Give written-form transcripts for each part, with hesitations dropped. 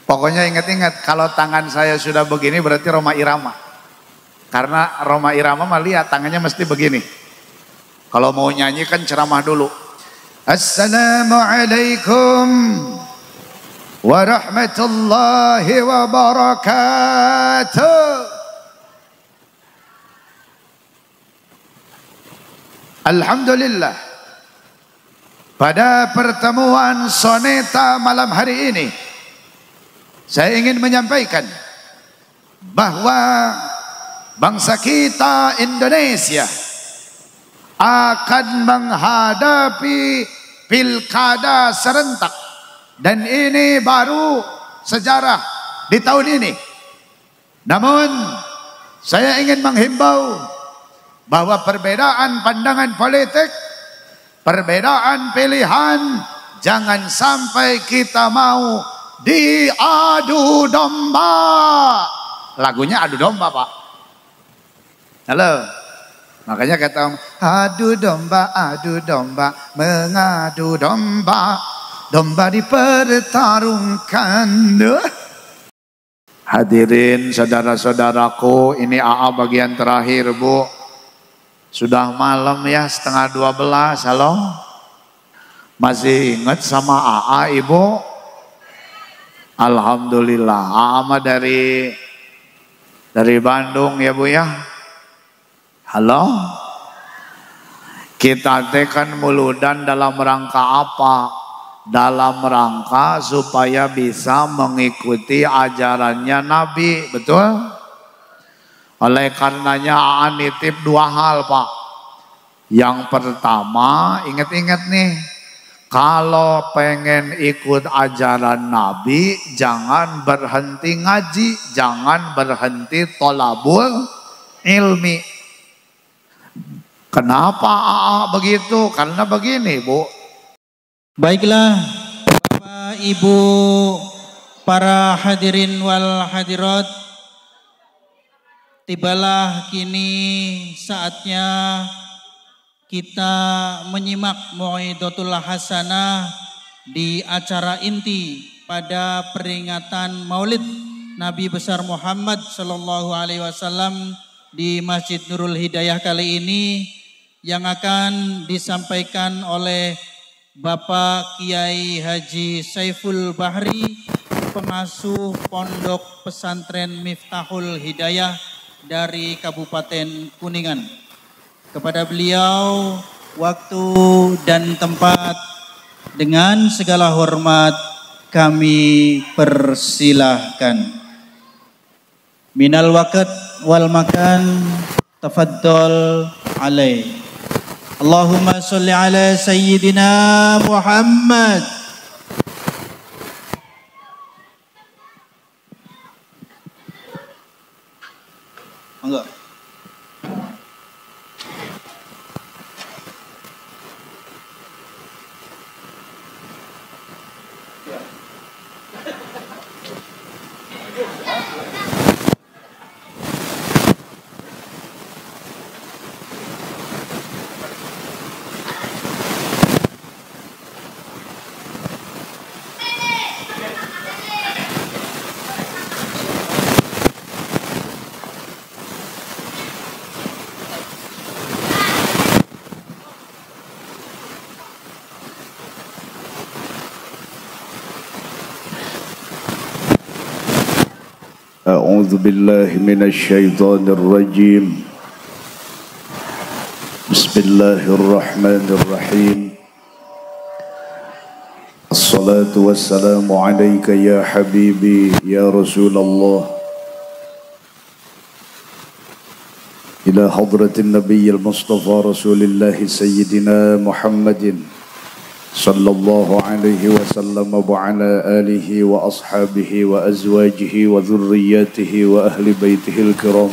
Pokoknya ingat-ingat, kalau tangan saya sudah begini berarti Roma Irama. Karena Roma Irama mah lihat tangannya mesti begini. Kalau mau nyanyi kan ceramah dulu. Assalamualaikum warahmatullahi wabarakatuh. Alhamdulillah, pada pertemuan soneta malam hari ini saya ingin menyampaikan bahwa bangsa kita Indonesia akan menghadapi pilkada serentak, dan ini baru sejarah di tahun ini. Namun saya ingin menghimbau bahwa perbedaan pandangan politik, perbedaan pilihan, jangan sampai kita mau diadu domba. Lagunya adu domba, Pak. Halo. Makanya kata adu domba, mengadu domba, domba dipertarungkan. Hadirin saudara-saudaraku, ini AA bagian terakhir, Bu. Sudah malam ya, 11:30. Halo. Masih ingat sama AA, Ibu? Alhamdulillah. AA mah dari Bandung ya, Bu ya. Halo. Kita tekan muludan dalam rangka apa? Dalam rangka supaya bisa mengikuti ajarannya Nabi, betul? Oleh karenanya AA nitip 2 hal, Pak. Yang pertama, ingat-ingat nih, kalau pengen ikut ajaran Nabi, jangan berhenti ngaji, jangan berhenti tolabul ilmi. Kenapa AA begitu? Karena begini, Bu. Baiklah, Bapak, Ibu, para hadirin wal hadirat, tibalah kini saatnya kita menyimak Mau'izatul Hasanah di acara inti pada peringatan Maulid Nabi besar Muhammad sallallahu alaihi wasallam di Masjid Nurul Hidayah kali ini, yang akan disampaikan oleh Bapak Kiai Haji Saiful Bahri, pengasuh Pondok Pesantren Miftahul Hidayah dari Kabupaten Kuningan. Kepada beliau waktu dan tempat dengan segala hormat kami persilahkan. Minal waqt wal makan tafaddal alaih. Allahumma sholli ala sayyidina Muhammad. Enggak. أعوذ بالله من الشيطان الرجيم بسم الله الرحمن الرحيم الصلاة والسلام عليك يا حبيبي يا رسول الله إلى حضرة النبي المصطفى رسول الله سيدنا محمد صلى الله عليه وسلم وعلى آله وأصحابه وأزواجه وذرياته وأهل بيته الكرام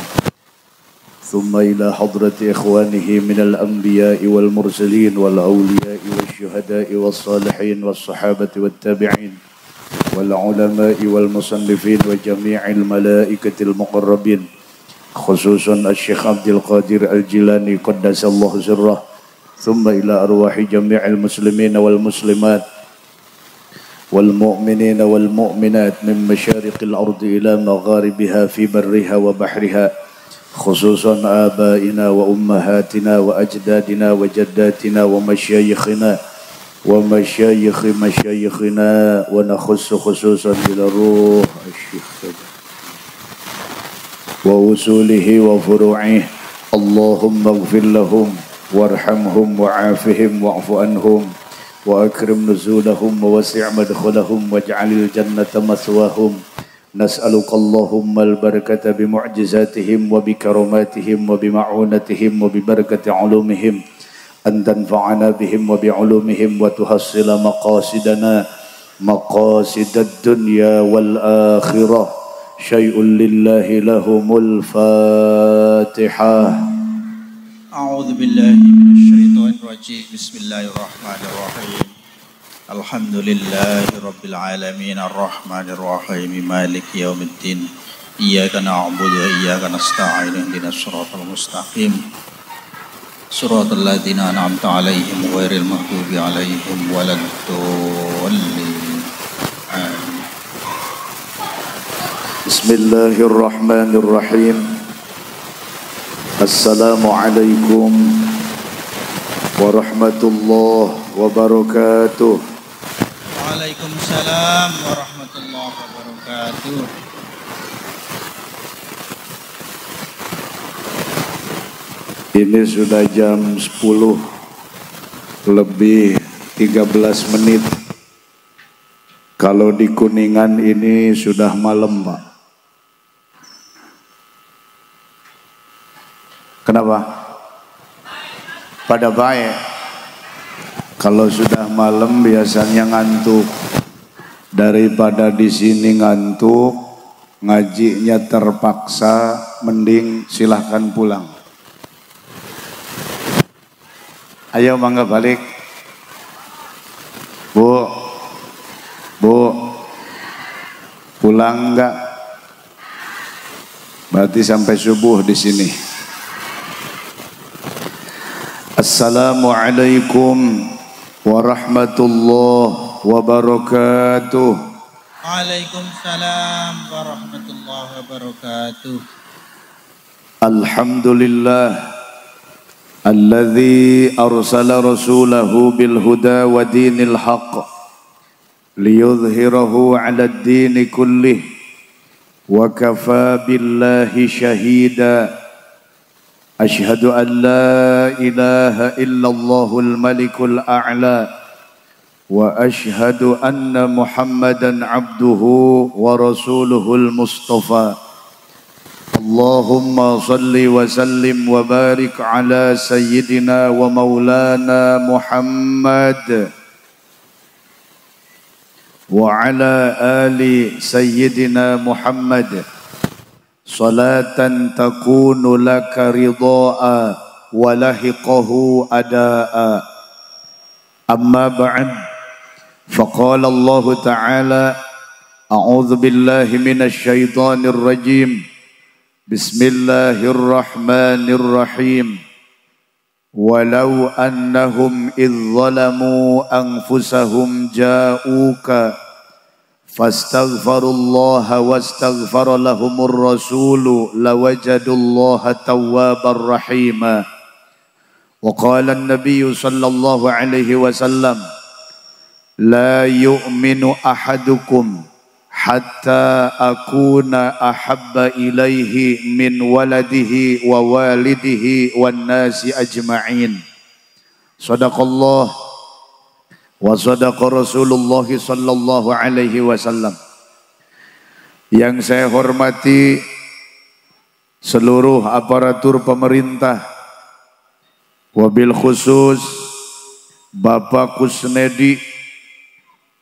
ثم إلى حضرة إخوانه من الأنبياء والمرسلين والأولياء والشهداء والصالحين والصحابة والتابعين والعلماء والمصنفين وجميع الملائكة المقربين خصوصا الشيخ عبد القادر الجيلاني قدس الله سره ثم إلى أرواح جميع المسلمين والمسلمات والمؤمنين والمؤمنات من مشارق الأرض إلى مغاربها في برها وبحرها خصوصا آبائنا وأمهاتنا وأجدادنا وجداتنا ومشايخنا ومشايخ مشايخنا ونخص خصوصا إلى روح الشيخ ووصوله وفروعه اللهم اغفر لهم وارحمهم وعافهم واعف عنهم وأكرم نزولهم ووسع مدخلهم واجعل الجنة مثواهم نسألك اللهم البركة بمعجزاتهم وبكراماتهم وبمعونتهم وببركة علومهم أن تنفعنا بهم وبعلومهم وتحصل مقاصدنا مقاصد الدنيا والآخرة شيء لله لهم الفاتحة. أعوذ بالله من الشيطان الرجيم بسم الله الرحمن الرحيم الحمد لله رب العالمين الرحمن الرحيم مالك يوم الدين إياك نعبد وإياك نستعين اهدنا الصراط المستقيم صراط الذين أنعمت عليهم غير المغضوب عليهم ولا الضالين آمين. بسم الله الرحمن الرحيم. السلام عليكم ورحمة الله وبركاته. Waalaikumsalam warahmatullahi wabarakatuh. Ini sudah jam 10 lebih 13 menit. Kalau di Kuningan ini sudah malam, Pak. Kenapa? Pada baik. Kalau sudah malam biasanya ngantuk. Daripada di sini ngantuk, ngajinya terpaksa, mending silahkan pulang. Ayo mangga balik. Bu, pulang enggak? Berarti sampai subuh di sini. Assalamualaikum warahmatullahi wabarakatuh. Waalaikumsalam warahmatullahi wabarakatuh. Alhamdulillah alladzi arsala rasulahu bil huda wa dinil haqq liyudhhirahu 'ala ad-din kullih wa kafa billahi shahida. Ashhadu an la ilaha illallahul malikul a'la wa ashhadu anna Muhammadan abduhu wa rasuluhul mustafa. Allahumma salli wa sallim wa barik ala sayyidina wa maulana Muhammad wa ala ali sayyidina Muhammad salatan takunu laka ridha'a wa lahiqahu ada'a. Amma ba'd, faqala Allah ta'ala a'udzu billahi minasy syaithanir rajim. Bismillahirrahmanirrahim. Walau annahum idh zalamu anfusahum ja'uka fastaghfarullaha wastaghfara lahumur rasulu lawajadullaha tawwabar rahima. Wa qala an-nabiyyu sallallahu alaihi wasallam la yu'minu ahadukum hatta akuna ahabba ilaihi min waladihi wa walidihi wan nasi ajma'in. Sadaqallah wa sadaqa Rasulullah sallallahu alaihi wasallam. Yang saya hormati seluruh aparatur pemerintah, wabil khusus Bapak Kusnedi,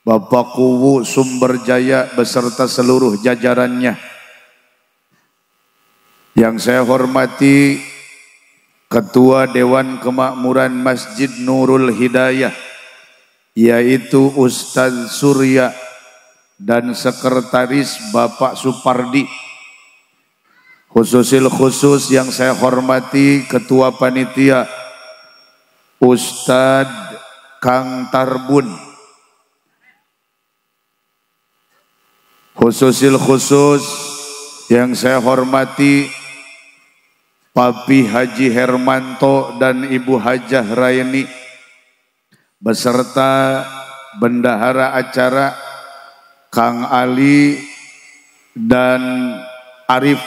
Bapak Kuwu Sumberjaya beserta seluruh jajarannya. Yang saya hormati Ketua Dewan Kemakmuran Masjid Nurul Hidayah, yaitu Ustadz Surya, dan Sekretaris Bapak Supardi. Khususil khusus yang saya hormati Ketua Panitia Ustadz Kang Tarbun, Khususil khusus yang saya hormati Papi Haji Hermanto dan Ibu Hajah Raini beserta bendahara acara Kang Ali dan Arif.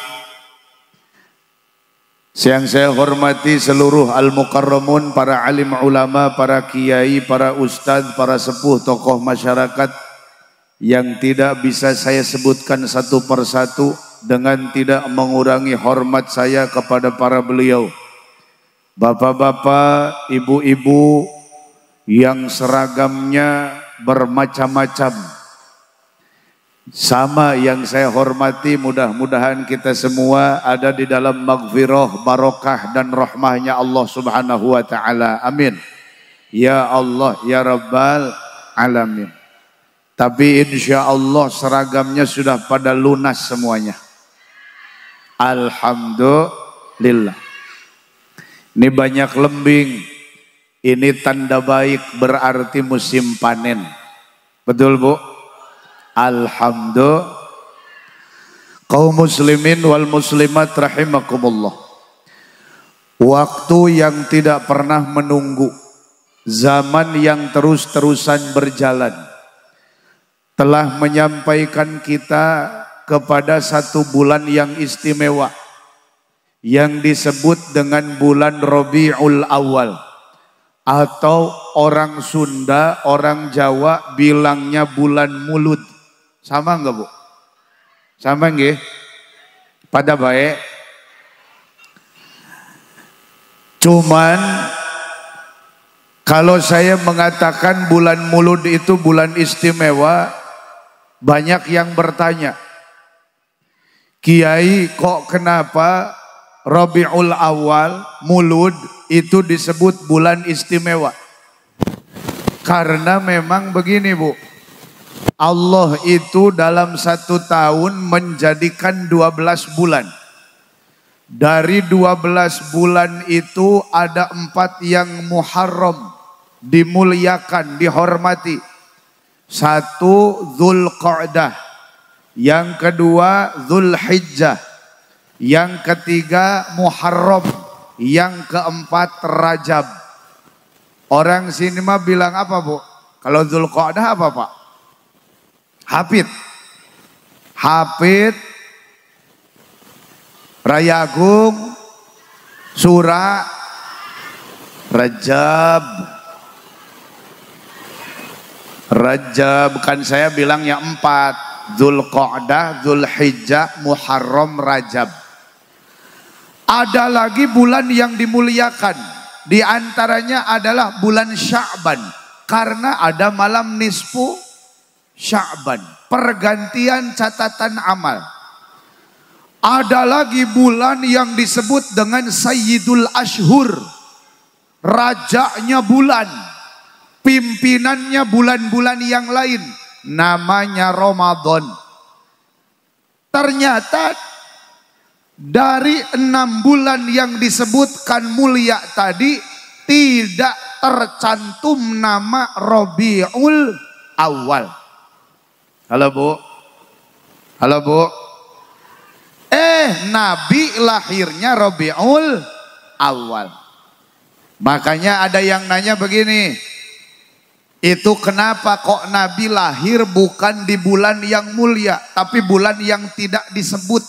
Yang saya hormati seluruh al-mukarramun, para alim ulama, para kiai, para ustadz, para sepuh, tokoh masyarakat yang tidak bisa saya sebutkan satu persatu dengan tidak mengurangi hormat saya kepada para beliau. Bapak-bapak, ibu-ibu yang seragamnya bermacam-macam. Sama yang saya hormati, mudah-mudahan kita semua ada di dalam maghfirah, barokah dan rahmahnya Allah subhanahu wa ta'ala. Amin. Ya Allah, ya Rabbal Alamin. Tapi insya Allah seragamnya sudah pada lunas semuanya. Alhamdulillah. Ini banyak lembing. Ini tanda baik, berarti musim panen. Betul Bu? Alhamdulillah. Kaum muslimin wal muslimat rahimakumullah. Waktu yang tidak pernah menunggu, zaman yang terus-terusan berjalan, telah menyampaikan kita kepada satu bulan yang istimewa yang disebut dengan bulan Rabiul Awal, atau orang Sunda, orang Jawa bilangnya bulan Mulud. Sama enggak Bu? Sama enggak? Pada baik. Cuman kalau saya mengatakan bulan Mulud itu bulan istimewa, banyak yang bertanya, Kiai kok kenapa Rabiul Awal, Mulud itu disebut bulan istimewa? Karena memang begini Bu, Allah itu dalam satu tahun menjadikan 12 bulan. Dari 12 bulan itu ada 4 yang Muharram, dimuliakan, dihormati. 1 Dzulqa'dah, yang kedua Dzulhijjah, yang ketiga Muharram, yang keempat Rajab. Orang sini mah bilang apa Bu? Kalau Dzulqa'dah apa Pak? Hafid, Rayagung, Sura, Rajab. Kan saya bilangnya 4. Dzulqa'dah, Dzulhijjah, Muharram, Rajab. Ada lagi bulan yang dimuliakan. Di antaranya adalah bulan Sya'ban. Karena ada malam nisfu Sya'ban, pergantian catatan amal. Ada lagi bulan yang disebut dengan Sayyidul Ashhur, rajanya bulan, pimpinannya bulan-bulan yang lain, namanya Ramadan. Ternyata dari 6 bulan yang disebutkan mulia tadi tidak tercantum nama Rabiul Awal. Halo Bu. Halo Bu. Nabi lahirnya Rabiul Awal. Makanya ada yang nanya begini, itu kenapa kok Nabi lahir bukan di bulan yang mulia, tapi bulan yang tidak disebut,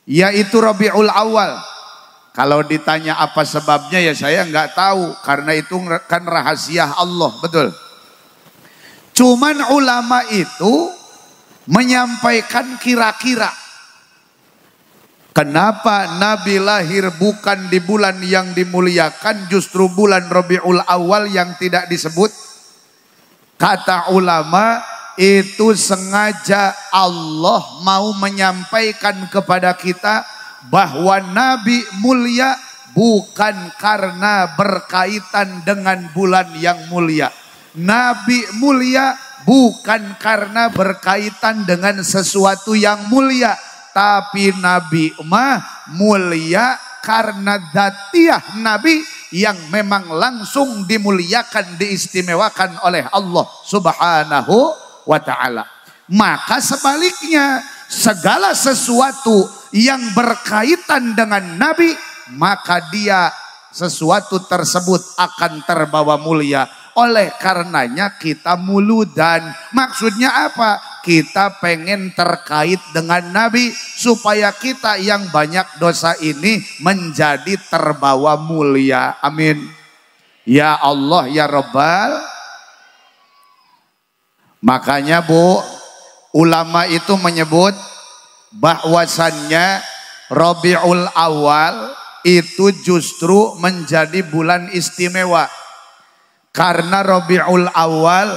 yaitu Rabiul Awal. Kalau ditanya apa sebabnya, ya saya nggak tahu, karena itu kan rahasia Allah, betul. Cuman ulama itu menyampaikan kira-kira kenapa Nabi lahir bukan di bulan yang dimuliakan, justru bulan Rabiul Awal yang tidak disebut. Kata ulama, itu sengaja Allah mau menyampaikan kepada kita bahwa Nabi mulia bukan karena berkaitan dengan bulan yang mulia. Nabi mulia bukan karena berkaitan dengan sesuatu yang mulia, tapi Nabi mah mulia karena dzatiyah Nabi yang memang langsung dimuliakan, diistimewakan oleh Allah Subhanahu wa ta'ala. Maka sebaliknya, segala sesuatu yang berkaitan dengan Nabi, maka dia sesuatu tersebut akan terbawa mulia. Oleh karenanya kita muludan. Maksudnya apa? Kita pengen terkait dengan Nabi supaya kita yang banyak dosa ini menjadi terbawa mulia. Amin. Ya Allah ya Rabbal. Makanya Bu, ulama itu menyebut bahwasannya Rabiul Awal itu justru menjadi bulan istimewa. Karena Rabiul Awal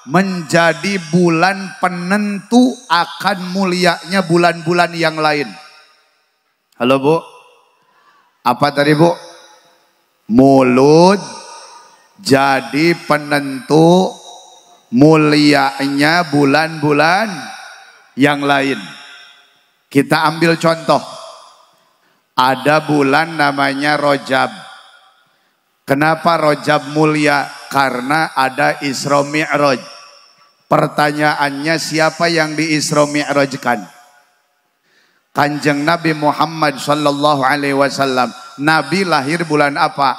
menjadi bulan penentu akan mulianya bulan-bulan yang lain. Halo Bu, apa tadi Bu? Mulud jadi penentu mulianya bulan-bulan yang lain. Kita ambil contoh. Ada bulan namanya Rajab. Kenapa Rajab mulia? Karena ada Isra Mi'raj. Pertanyaannya, siapa yang di Isra Mi'rajkan? Kanjeng Nabi Muhammad sallallahu alaihi wasallam. Nabi lahir bulan apa?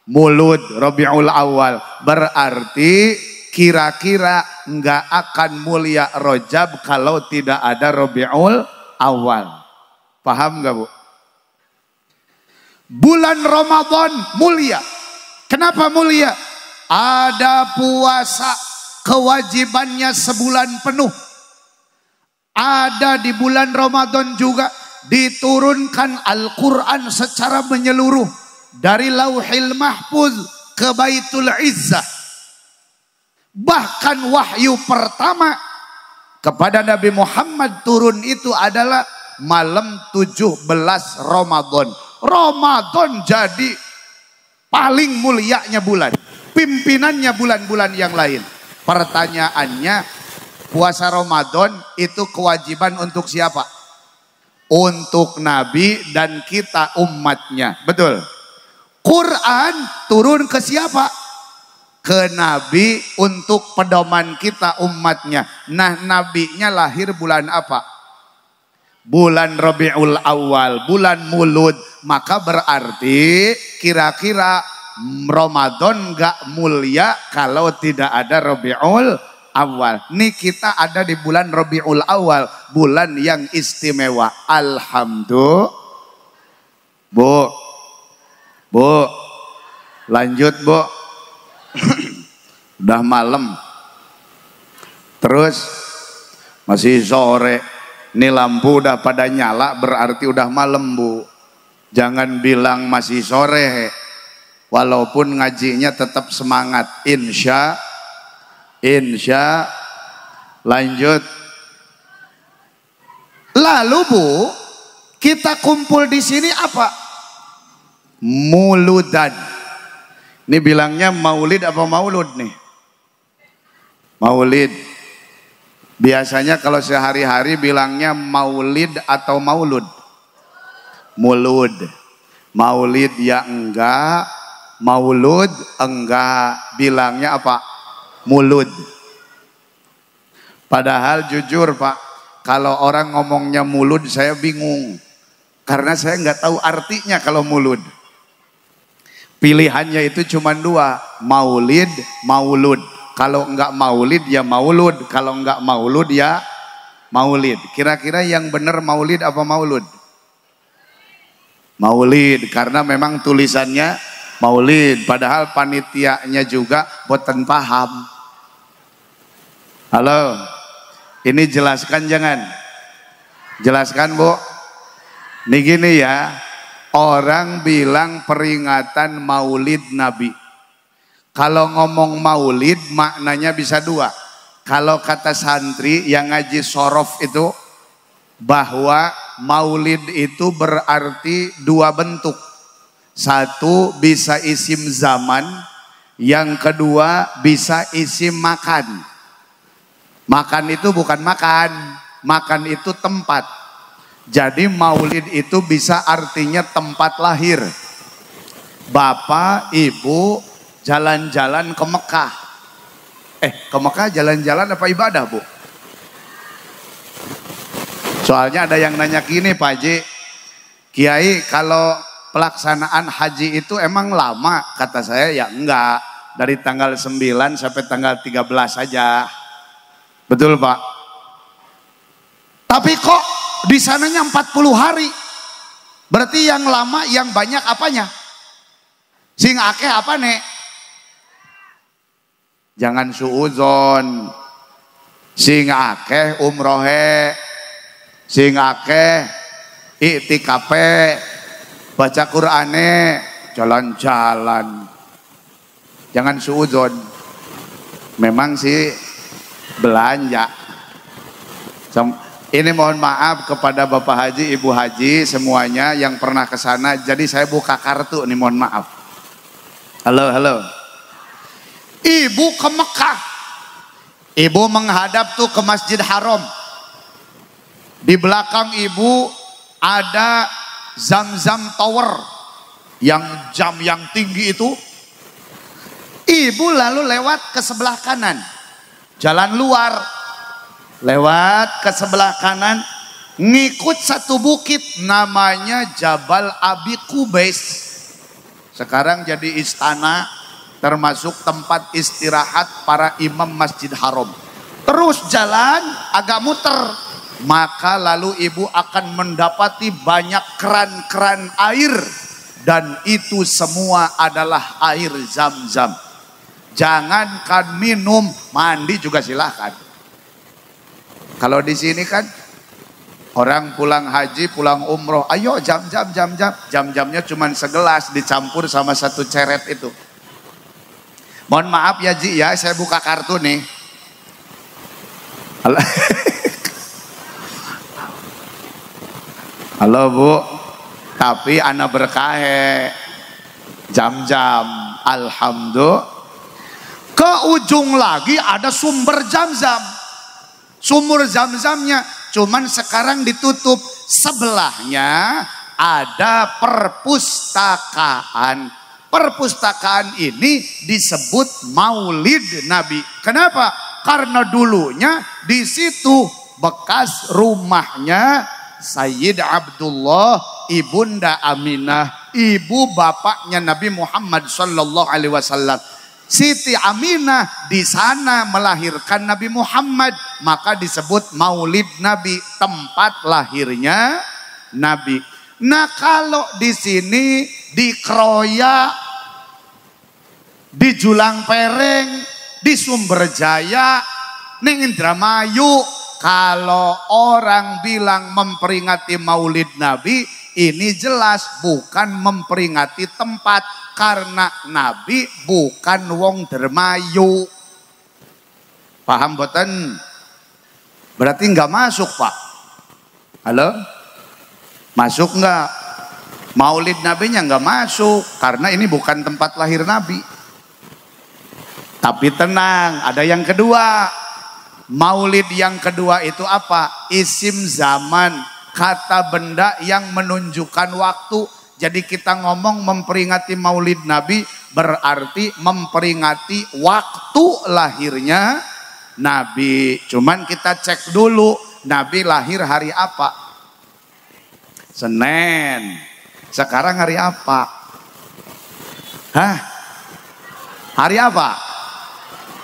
Mulud, Rabiul Awal. Berarti kira-kira enggak akan mulia Rajab kalau tidak ada Rabiul Awal. Paham enggak Bu? Bulan Ramadan mulia. Kenapa mulia? Ada puasa, kewajibannya sebulan penuh. Ada di bulan Ramadan juga diturunkan Al-Quran secara menyeluruh. Dari Lauhil Mahfuz ke Baitul Izzah. Bahkan wahyu pertama kepada Nabi Muhammad turun itu adalah malam 17 Ramadan. Ramadan jadi paling mulianya bulan. Pimpinannya bulan-bulan yang lain. Pertanyaannya, puasa Ramadan itu kewajiban untuk siapa? Untuk Nabi dan kita umatnya. Betul. Quran turun ke siapa? Ke Nabi untuk pedoman kita umatnya. Nah, nabinya lahir bulan apa? Bulan Rabiul Awal, bulan Mulud. Maka berarti kira-kira Ramadan gak mulia kalau tidak ada Rabiul Awal. Nih kita ada di bulan Rabiul Awal, bulan yang istimewa. Alhamdulillah. Bu, lanjut Bu. Udah malam. Terus masih sore. Ini lampu udah pada nyala berarti udah malam Bu. Jangan bilang masih sore. Walaupun ngajinya tetap semangat. Insya. Lanjut. Lalu Bu, kita kumpul di sini apa? Muludan. Ini bilangnya maulid apa maulud nih? Maulid. Biasanya kalau sehari-hari bilangnya maulid atau maulud? Mulud. Maulid ya enggak, maulud enggak. Bilangnya apa? Mulud. Padahal jujur Pak, kalau orang ngomongnya mulud saya bingung. Karena saya enggak tahu artinya kalau mulud. Pilihannya itu cuma dua, maulid, maulud. Kalau enggak maulid ya maulud, kalau enggak maulud ya maulid. Kira-kira yang benar maulid apa maulud? Maulid, karena memang tulisannya maulid. Padahal panitianya juga boten paham. Halo, ini jelaskan jangan? Jelaskan Bu. Ini gini ya, orang bilang peringatan maulid Nabi. Kalau ngomong maulid maknanya bisa dua. Kalau kata santri yang ngaji sorof itu, bahwa maulid itu berarti dua bentuk. Satu bisa isim zaman, yang kedua bisa isim makan. Makan itu bukan makan, makan itu tempat. Jadi maulid itu bisa artinya tempat lahir. Bapak, ibu jalan-jalan ke Mekah. Ke Mekah jalan-jalan apa ibadah Bu? Soalnya ada yang nanya gini Pak Haji, Kiai kalau pelaksanaan haji itu emang lama? Kata saya ya enggak, dari tanggal 9 sampai tanggal 13 saja. Betul Pak? Tapi kok di sananya 40 hari? Berarti yang lama yang banyak apanya? Sing akeh apa nek? Jangan suudzon. Sing akeh umrohe, sing akeh iktikafe, baca Qur'ane, jalan-jalan. Jangan suudzon. Memang sih belanja. Ini mohon maaf kepada Bapak Haji, Ibu Haji semuanya yang pernah ke sana. Jadi saya buka kartu nih, mohon maaf. Halo, halo. Ibu ke Mekah. Ibu menghadap tuh ke Masjid Haram. Di belakang ibu ada Zamzam Tower yang jam yang tinggi itu. Ibu lalu lewat ke sebelah kanan, jalan luar, lewat ke sebelah kanan, ngikut satu bukit namanya Jabal Abi Qubais. Sekarang jadi istana, termasuk tempat istirahat para imam Masjid Haram. Terus jalan agak muter, maka lalu ibu akan mendapati banyak keran-keran air, dan itu semua adalah air Zam-Zam. Jangankan minum, mandi juga silahkan. Kalau di sini kan orang pulang haji, pulang umroh, ayo jam-jamnya cuman segelas dicampur sama satu ceret itu. Mohon maaf ya Ji ya, saya buka kartu nih. Halo, halo Bu, tapi ana berkahe jam-jam, alhamdulillah. Ke ujung lagi ada sumber Zam-Zam. Sumur Zam-Zamnya cuman sekarang ditutup. Sebelahnya ada perpustakaan. Perpustakaan ini disebut Maulid Nabi. Kenapa? Karena dulunya di situ bekas rumahnya Sayyid Abdullah, Ibunda Aminah, ibu bapaknya Nabi Muhammad sallallahu alaihi wasallam. Siti Aminah di sana melahirkan Nabi Muhammad, maka disebut Maulid Nabi, tempat lahirnya Nabi. Nah, kalau di sini di Kroya, di Julang Pereng, di Sumberjaya, ning Indramayu, kalau orang bilang memperingati Maulid Nabi, ini jelas bukan memperingati tempat, karena Nabi bukan wong Dermayu. Paham boten? Berarti nggak masuk Pak. Halo? Masuk nggak? Maulid Nabinya nggak masuk, karena ini bukan tempat lahir Nabi. Tapi tenang, ada yang kedua. Maulid yang kedua itu apa? Isim zaman, kata benda yang menunjukkan waktu. Jadi kita ngomong memperingati Maulid Nabi berarti memperingati waktu lahirnya Nabi. Cuman kita cek dulu Nabi lahir hari apa? Senin. Sekarang hari apa? Hah? Hari apa?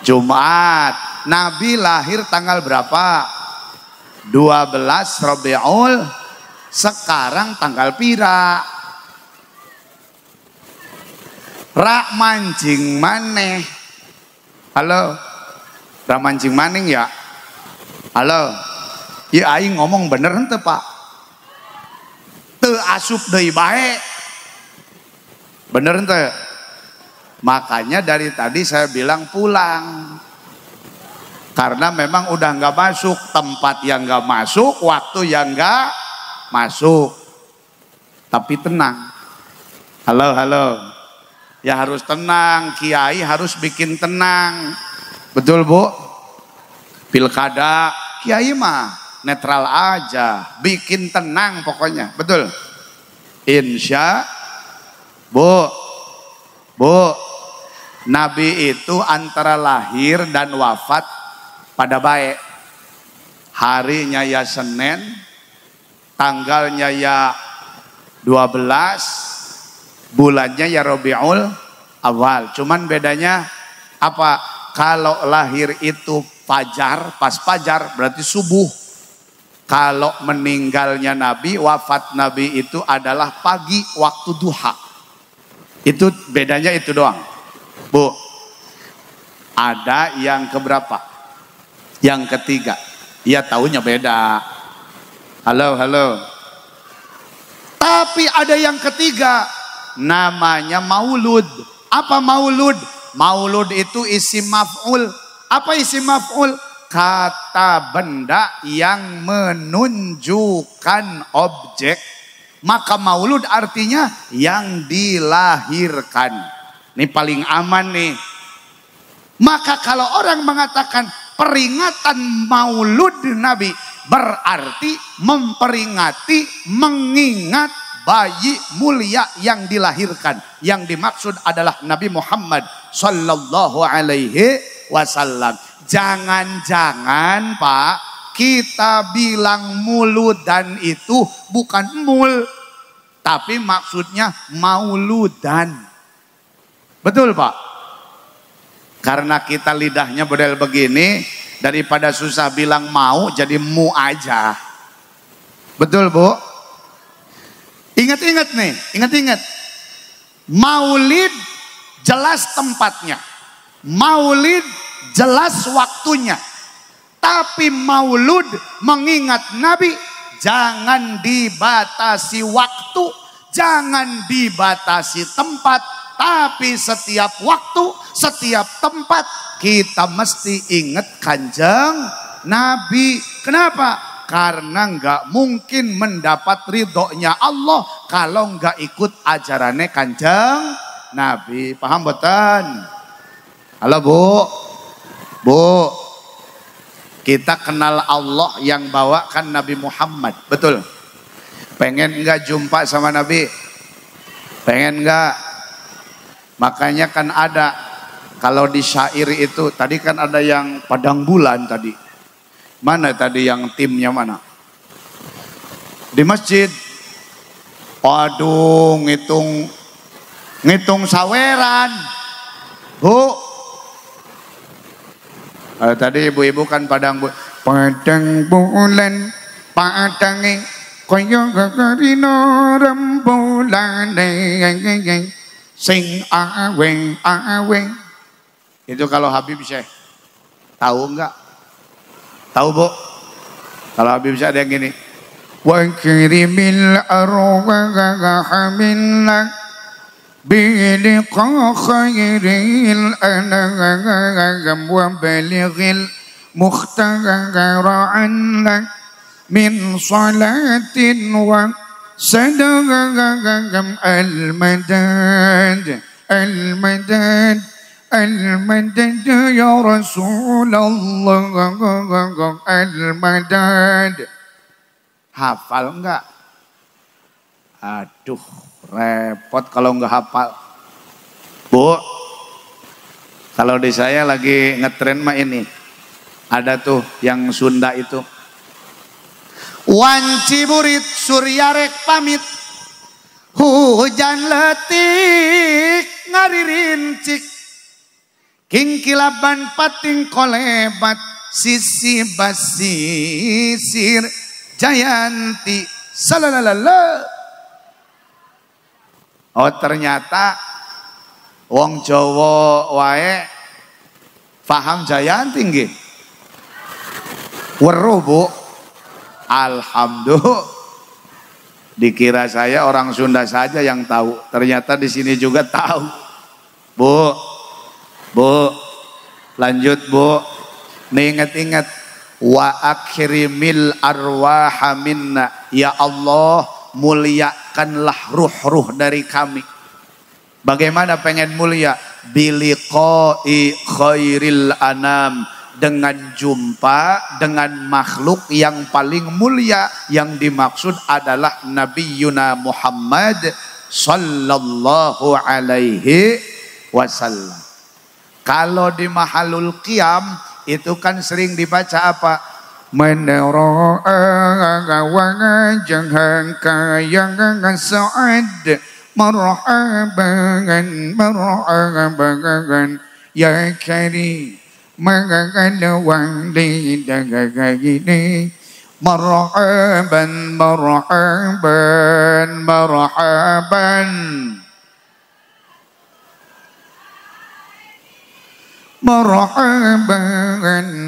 Jumat. Nabi lahir tanggal berapa? 12 Rabiul. Sekarang tanggal pira? Rak mancing maneh. Halo. Rak mancing maning ya? Halo. Ya aing ngomong bener henteu Pak? Teu asup deui bae. Bener henteu? Makanya dari tadi saya bilang pulang. Karena memang udah nggak masuk, tempat yang nggak masuk, waktu yang nggak masuk. Tapi tenang. Halo, halo. Ya harus tenang, kiai harus bikin tenang. Betul Bu? Pilkada, kiai mah netral aja, bikin tenang pokoknya. Betul? Insya Bu, Nabi itu antara lahir dan wafat pada baik. Harinya ya Senin, tanggalnya ya 12, bulannya ya Rabiul Awal. Cuman bedanya apa? Kalau lahir itu fajar, pas fajar berarti subuh. Kalau meninggalnya Nabi, wafat Nabi itu adalah pagi waktu duha. Itu bedanya itu doang. Bu, ada yang keberapa? Yang ketiga. Ya tahunya beda. Halo, halo. Tapi ada yang ketiga, namanya maulud. Apa maulud? Maulud itu isim maf'ul. Apa isim maf'ul? Kata benda yang menunjukkan objek. Maka maulud artinya yang dilahirkan. Ini paling aman nih. Maka kalau orang mengatakan peringatan maulud Nabi, berarti memperingati, mengingat bayi mulia yang dilahirkan. Yang dimaksud adalah Nabi Muhammad sallallahu alaihi wasallam. Jangan-jangan Pak, kita bilang muludan itu bukan mul, tapi maksudnya mauludan. Betul Pak? Karena kita lidahnya model begini, daripada susah bilang mau jadi mu aja. Betul Bu? Ingat-ingat nih, ingat-ingat. Maulid jelas tempatnya. Maulid jelas waktunya. Tapi maulud mengingat Nabi jangan dibatasi waktu, jangan dibatasi tempat, tapi setiap waktu, setiap tempat kita mesti ingat Kanjeng Nabi. Kenapa? Karena nggak mungkin mendapat ridhonya Allah kalau nggak ikut ajarannya Kanjeng Nabi. Paham betul? Halo Bu, Bu, kita kenal Allah yang bawakan Nabi Muhammad, betul? Pengen nggak jumpa sama Nabi? Pengen nggak? Makanya kan ada, kalau di syair itu, tadi kan ada yang padang bulan tadi. Mana tadi yang timnya mana? Di masjid. Waduh, ngitung saweran. Bu. Tadi ibu-ibu kan padang bulan. Padange kaya gagarino rembulane sing aweng. Itu kalau Habib Syekh. Tahu enggak? Tahu Bu? Kalau Habib Syekh ada yang gini. Wa kirimil arwaha minna biliqa khairil anam wa balighil mukhtara anna min salatin wa sadaqam al-madad al-madad ya Rasulullah al-madad. Hafal enggak? Aduh, repot kalau enggak hafal. Bu, kalau di saya lagi ngetren mah ini. Ada tuh yang Sunda itu. Wanci burit surya rek pamit. Hujan letik ngaririncik. Kingkilaban pating kolebat. Sisi basisir Jayanti. Salalala. Oh ternyata wong Jawa wae paham Jayanti nggih. Weruh Bu. Alhamdulillah. Dikira saya orang Sunda saja yang tahu. Ternyata di sini juga tahu. Bu. Bu. Lanjut Bu. Nih ingat-ingat. Wa akrimil arwaha minna. Ya Allah, muliakanlah ruh-ruh dari kami. Bagaimana pengen mulia? Biliqai khairil anam. Dengan jumpa dengan makhluk yang paling mulia. Yang dimaksud adalah Nabi Yuna Muhammad sallallahu alaihi wasallam. Kalau di mahalul qiyam itu kan sering dibaca apa? menera'a wajhaka yang sa'ad marhaban marhaban ya karim walidayni marhaban marhaban marhaban marhaban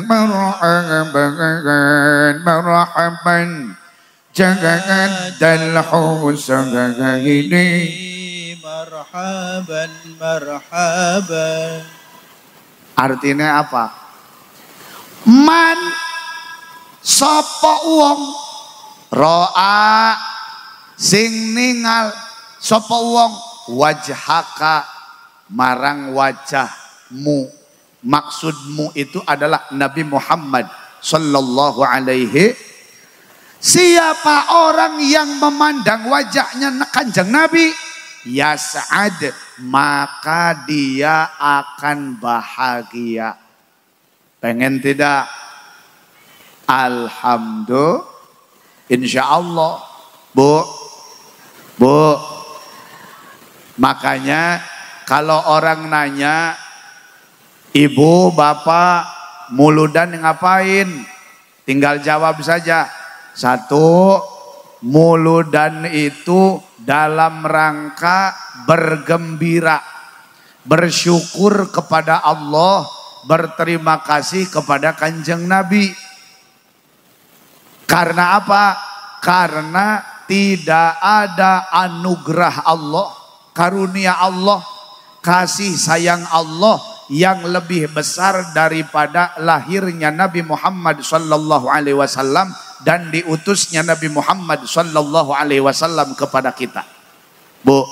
marhaban marhaban jagadal husaini marhaban marhaban. Artinya apa? Man sapa wong ro'a sing ningal sapa wong wajhaka marang wajahmu. Maksudmu itu adalah Nabi Muhammad sallallahu alaihi. Siapa orang yang memandang wajahnya Kanjeng Nabi, ya sa'ad, maka dia akan bahagia. Pengen tidak? Alhamdulillah. Insyaallah. Bu. Makanya kalau orang nanya, ibu, bapak, muludan ngapain? Tinggal jawab saja. Satu, muludan itu dalam rangka bergembira, bersyukur kepada Allah, berterima kasih kepada Kanjeng Nabi. Karena apa? Karena tidak ada anugerah Allah, karunia Allah, kasih sayang Allah yang lebih besar daripada lahirnya Nabi Muhammad sallallahu alaihi wasallam dan diutusnya Nabi Muhammad sallallahu alaihi wasallam kepada kita. Bu.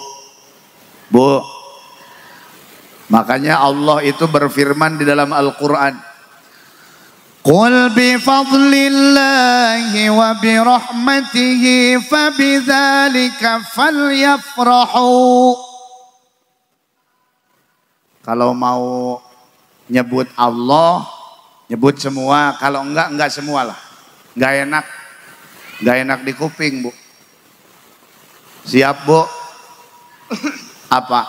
Makanya Allah itu berfirman di dalam Al-Qur'an, "Qul bi fadlillahi wa bi rahmatihi fabidzalika falyafrahu." Kalau mau nyebut Allah, nyebut semua. Kalau enggak semualah. Enggak enak di kuping, Bu. Siap, Bu? Apa?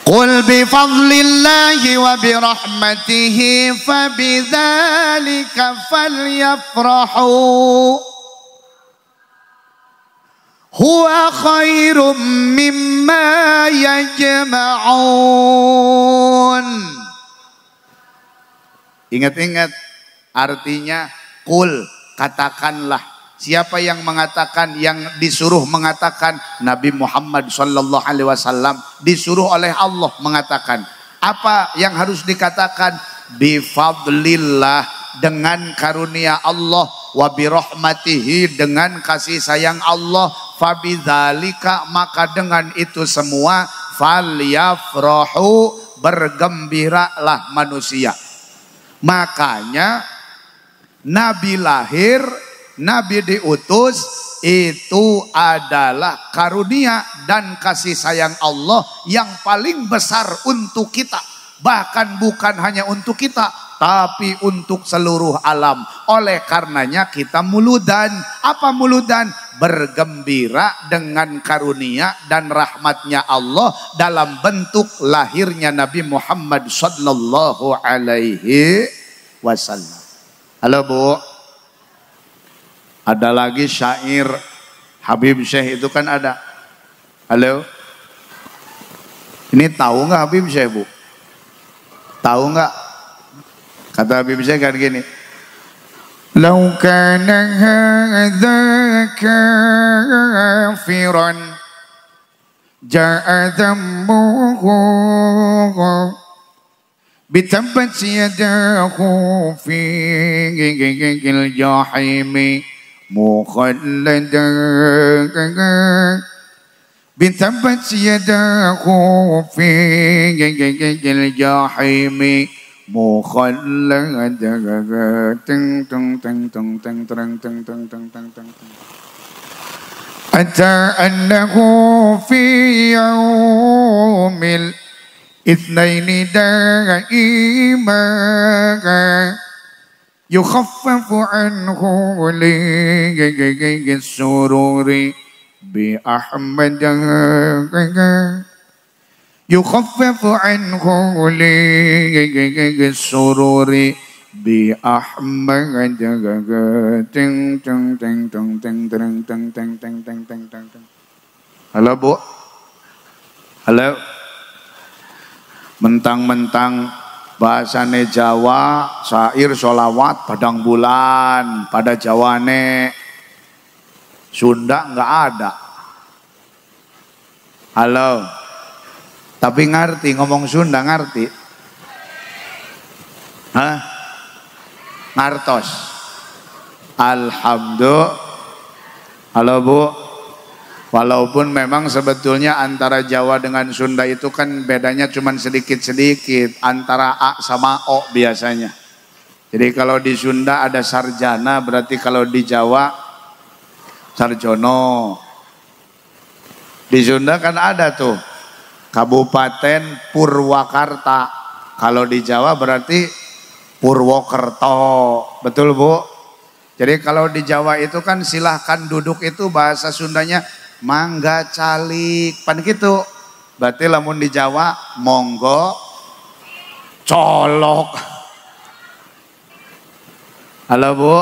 Qul bi fadlillahi wa bi rahmatihi fabidzalika falyafrahu huwa khairum mimma yajma'un. Ingat-ingat artinya kul, katakanlah. Siapa yang mengatakan, yang disuruh mengatakan? Nabi Muhammad sallallahu alaihi wasallam disuruh oleh Allah mengatakan. Apa yang harus dikatakan? Bi fadlillah, dengan karunia Allah, wa bi rahmatihi, dengan kasih sayang Allah, fabidzalika, maka dengan itu semua, falyafrahu, bergembiralah manusia. Makanya Nabi lahir, Nabi diutus, itu adalah karunia dan kasih sayang Allah yang paling besar untuk kita. Bahkan bukan hanya untuk kita, tapi untuk seluruh alam. Oleh karenanya kita muludan. Apa muludan? Bergembira dengan karunia dan rahmatnya Allah dalam bentuk lahirnya Nabi Muhammad sallallahu alaihi wasallam. Halo, Bu. Ada lagi syair Habib Syekh itu kan ada. Halo. Ini tahu nggak Habib Syekh, Bu? Tahu nggak? Kata Habib Syekh kan gini. Lau kana hadza kafiran ja'a dhammuhu bitabbat yadahu fi al-jahimi mukhalladan bitabbat yadahu fi al-jahimi mukhalladan teng teng teng teng teng teng teng teng teng teng teng hatta annahu fi yaumil itsnaini daima yukhaffafu anhu li sururi bi Ahmad yukhaffafu anhu li sururi bi Ahmad ting ting ting ting ting ting ting ting ting ting ting ting. Halo Bu, halo. Mentang-mentang bahasane Jawa, syair sholawat padang bulan, pada Jawane Sunda nggak ada. Halo, tapi ngerti ngomong Sunda ngerti? Hah? Ngartos. Alhamdulillah. Halo Bu. Walaupun memang sebetulnya antara Jawa dengan Sunda itu kan bedanya cuma sedikit-sedikit. Antara A sama O biasanya. Jadi kalau di Sunda ada sarjana, berarti kalau di Jawa sarjono. Di Sunda kan ada tuh Kabupaten Purwakarta. Kalau di Jawa berarti Purwokerto. Betul Bu? Jadi kalau di Jawa itu kan silahkan duduk itu bahasa Sundanya mangga calik, pan gitu. Berarti lamun di Jawa monggo colok. Halo Bu,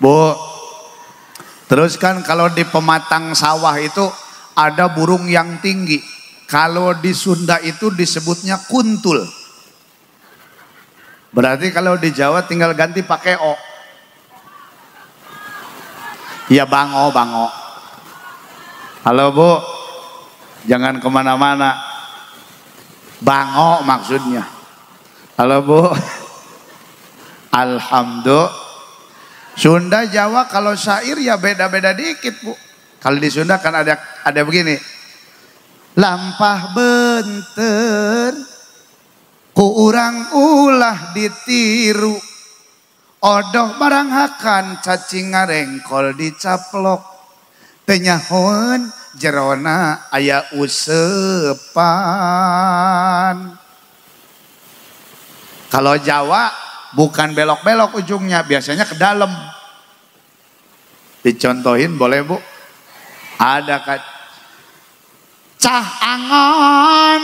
Bu. Terus kan kalau di pematang sawah itu ada burung yang tinggi. Kalau di Sunda itu disebutnya kuntul. Berarti kalau di Jawa tinggal ganti pakai O. Ya bango, bango. Halo Bu, jangan kemana-mana. Bango maksudnya. Halo Bu. Alhamdulillah. Sunda Jawa kalau syair ya beda-beda dikit Bu. Kalau di Sunda kan ada begini. Lampah benter, ku urang ulah ditiru. Odoh barang hakan cacing ngarengkol dicaplok. Tenyahon jerona aya usepan. Kalau Jawa bukan belok-belok ujungnya, biasanya ke dalam. Dicontohin boleh Bu? Ada kan? Cah angon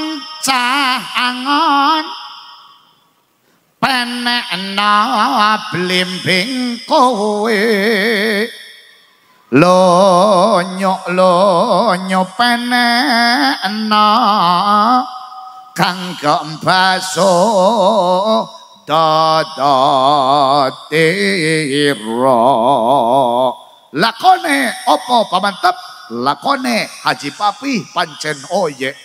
penekna blimbing kowe. Lonyo penekna kang gembaso dadatira. Lakone opo pamantep? Lakone Haji Papi pancen oye.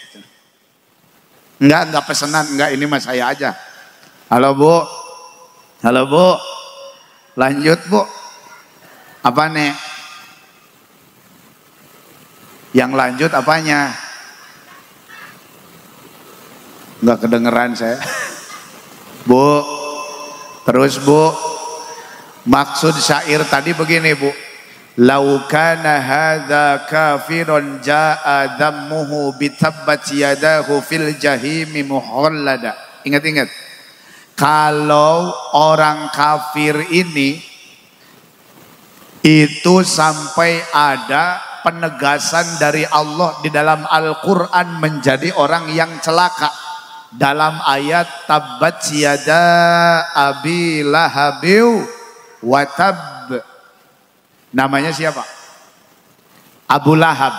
Enggak pesanan, enggak, ini mah saya aja. Halo Bu. Halo Bu. Lanjut Bu. Apa nih? Yang lanjut apanya? Enggak kedengeran saya. Bu. Terus Bu. Maksud syair tadi begini Bu. Lau kana hadza kafirun jaa dhammuhu bitabbat yadahu fil jahimi muhallada. Ingat-ingat. Kalau orang kafir ini itu sampai ada penegasan dari Allah di dalam Al-Quran menjadi orang yang celaka. Dalam ayat tabbat yada abi lahabiu watab. Namanya siapa? Abu Lahab.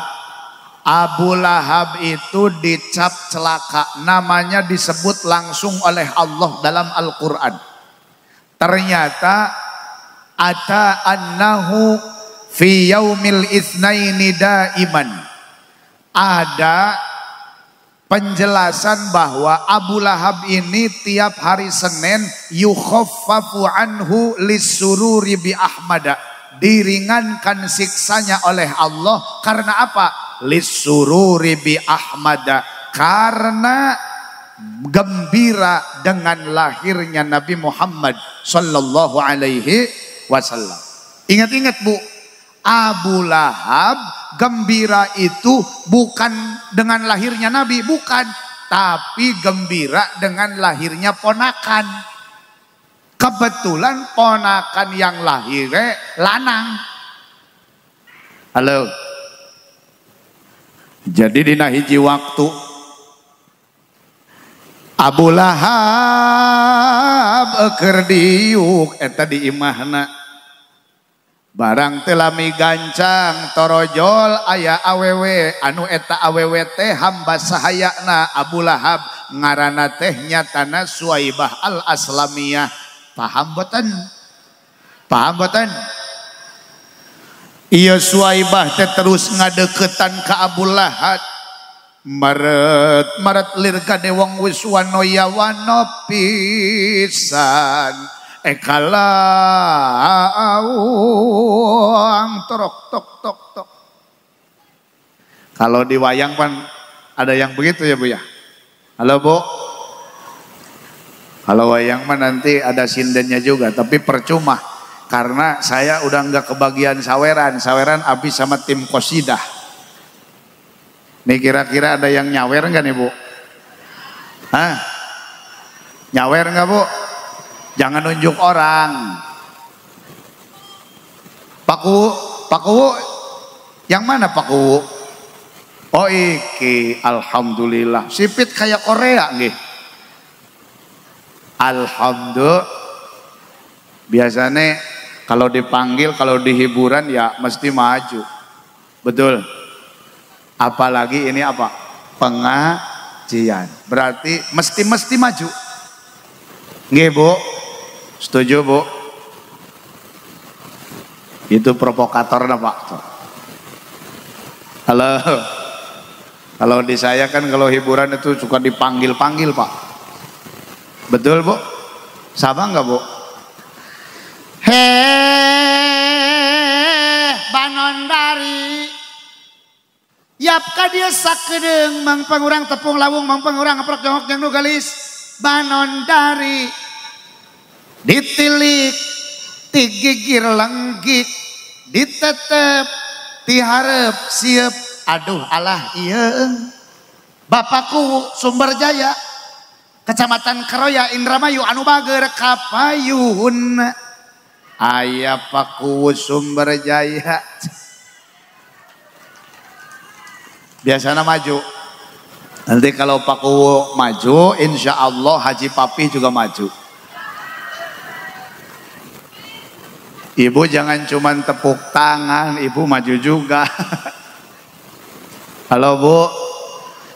Abu Lahab itu dicap celaka. Namanya disebut langsung oleh Allah dalam Al-Quran. Ternyata ata annahu fi yaumil itsnaini daiman. Ada penjelasan bahwa Abu Lahab ini tiap hari Senin yukhaffafu anhu lisururi bi Ahmada. Diringankan siksanya oleh Allah karena apa? Lisururi bi Ahmada, karena gembira dengan lahirnya Nabi Muhammad sallallahu alaihi wasallam. Ingat-ingat Bu, Abu Lahab gembira itu bukan dengan lahirnya Nabi, bukan, tapi gembira dengan lahirnya ponakan. Kebetulan ponakan yang lahir lanang. Halo. Jadi dina hiji waktu Abu Lahab keur diuk eta di imahna. Barang telah migancang torojol aya awewe anu eta awewe teh hamba sahayana Abu Lahab ngaranna teh nyatana Suwaibah al-Aslamiyah. Paham boten? Paham boten? Ieu Suwaibah teh terus ngadeukeutan ka Abu Lahab. Maret lir kade wong wis wanoya wano pisan. Kalawang torok tok tok tok. Kalau di wayang kan ada yang begitu ya Bu ya. Halo Bu. Kalau wayang mah nanti ada sindennya juga, tapi percuma karena saya udah nggak kebagian saweran. Saweran habis sama tim Qosidah. Nih kira-kira ada yang nyawer nggak nih Bu? Hah? Nyawer nggak Bu? Jangan nunjuk orang. Pak Kuwu, yang mana Pak Kuwu? Oh iki, alhamdulillah. Sipit kayak Korea nggih. Alhamdulillah. Biasanya kalau dipanggil, kalau di hiburan ya mesti maju. Betul. Apalagi ini apa? Pengajian. Berarti mesti maju. Nggih Bu. Setuju Bu? Itu provokator Pak. Halo. Kalau di saya kan kalau hiburan itu suka dipanggil-panggil Pak. Betul Bu? Sama enggak Bu? Banon dari yap ka dia sakedeung mang pangurang tepung lawung mang pangurang aprok jongok jeung nu galis banon dari ditilik tigigir lenggik ditetep tiharep siep aduh alah iya Bapakku Sumber Jaya Kecamatan Keroya Indramayu anu bager kapayun aya Paku Sumber Jaya biasanya maju. Nanti kalau Paku maju insya Allah Haji Papi juga maju. Ibu jangan cuman tepuk tangan, ibu maju juga. Halo Bu,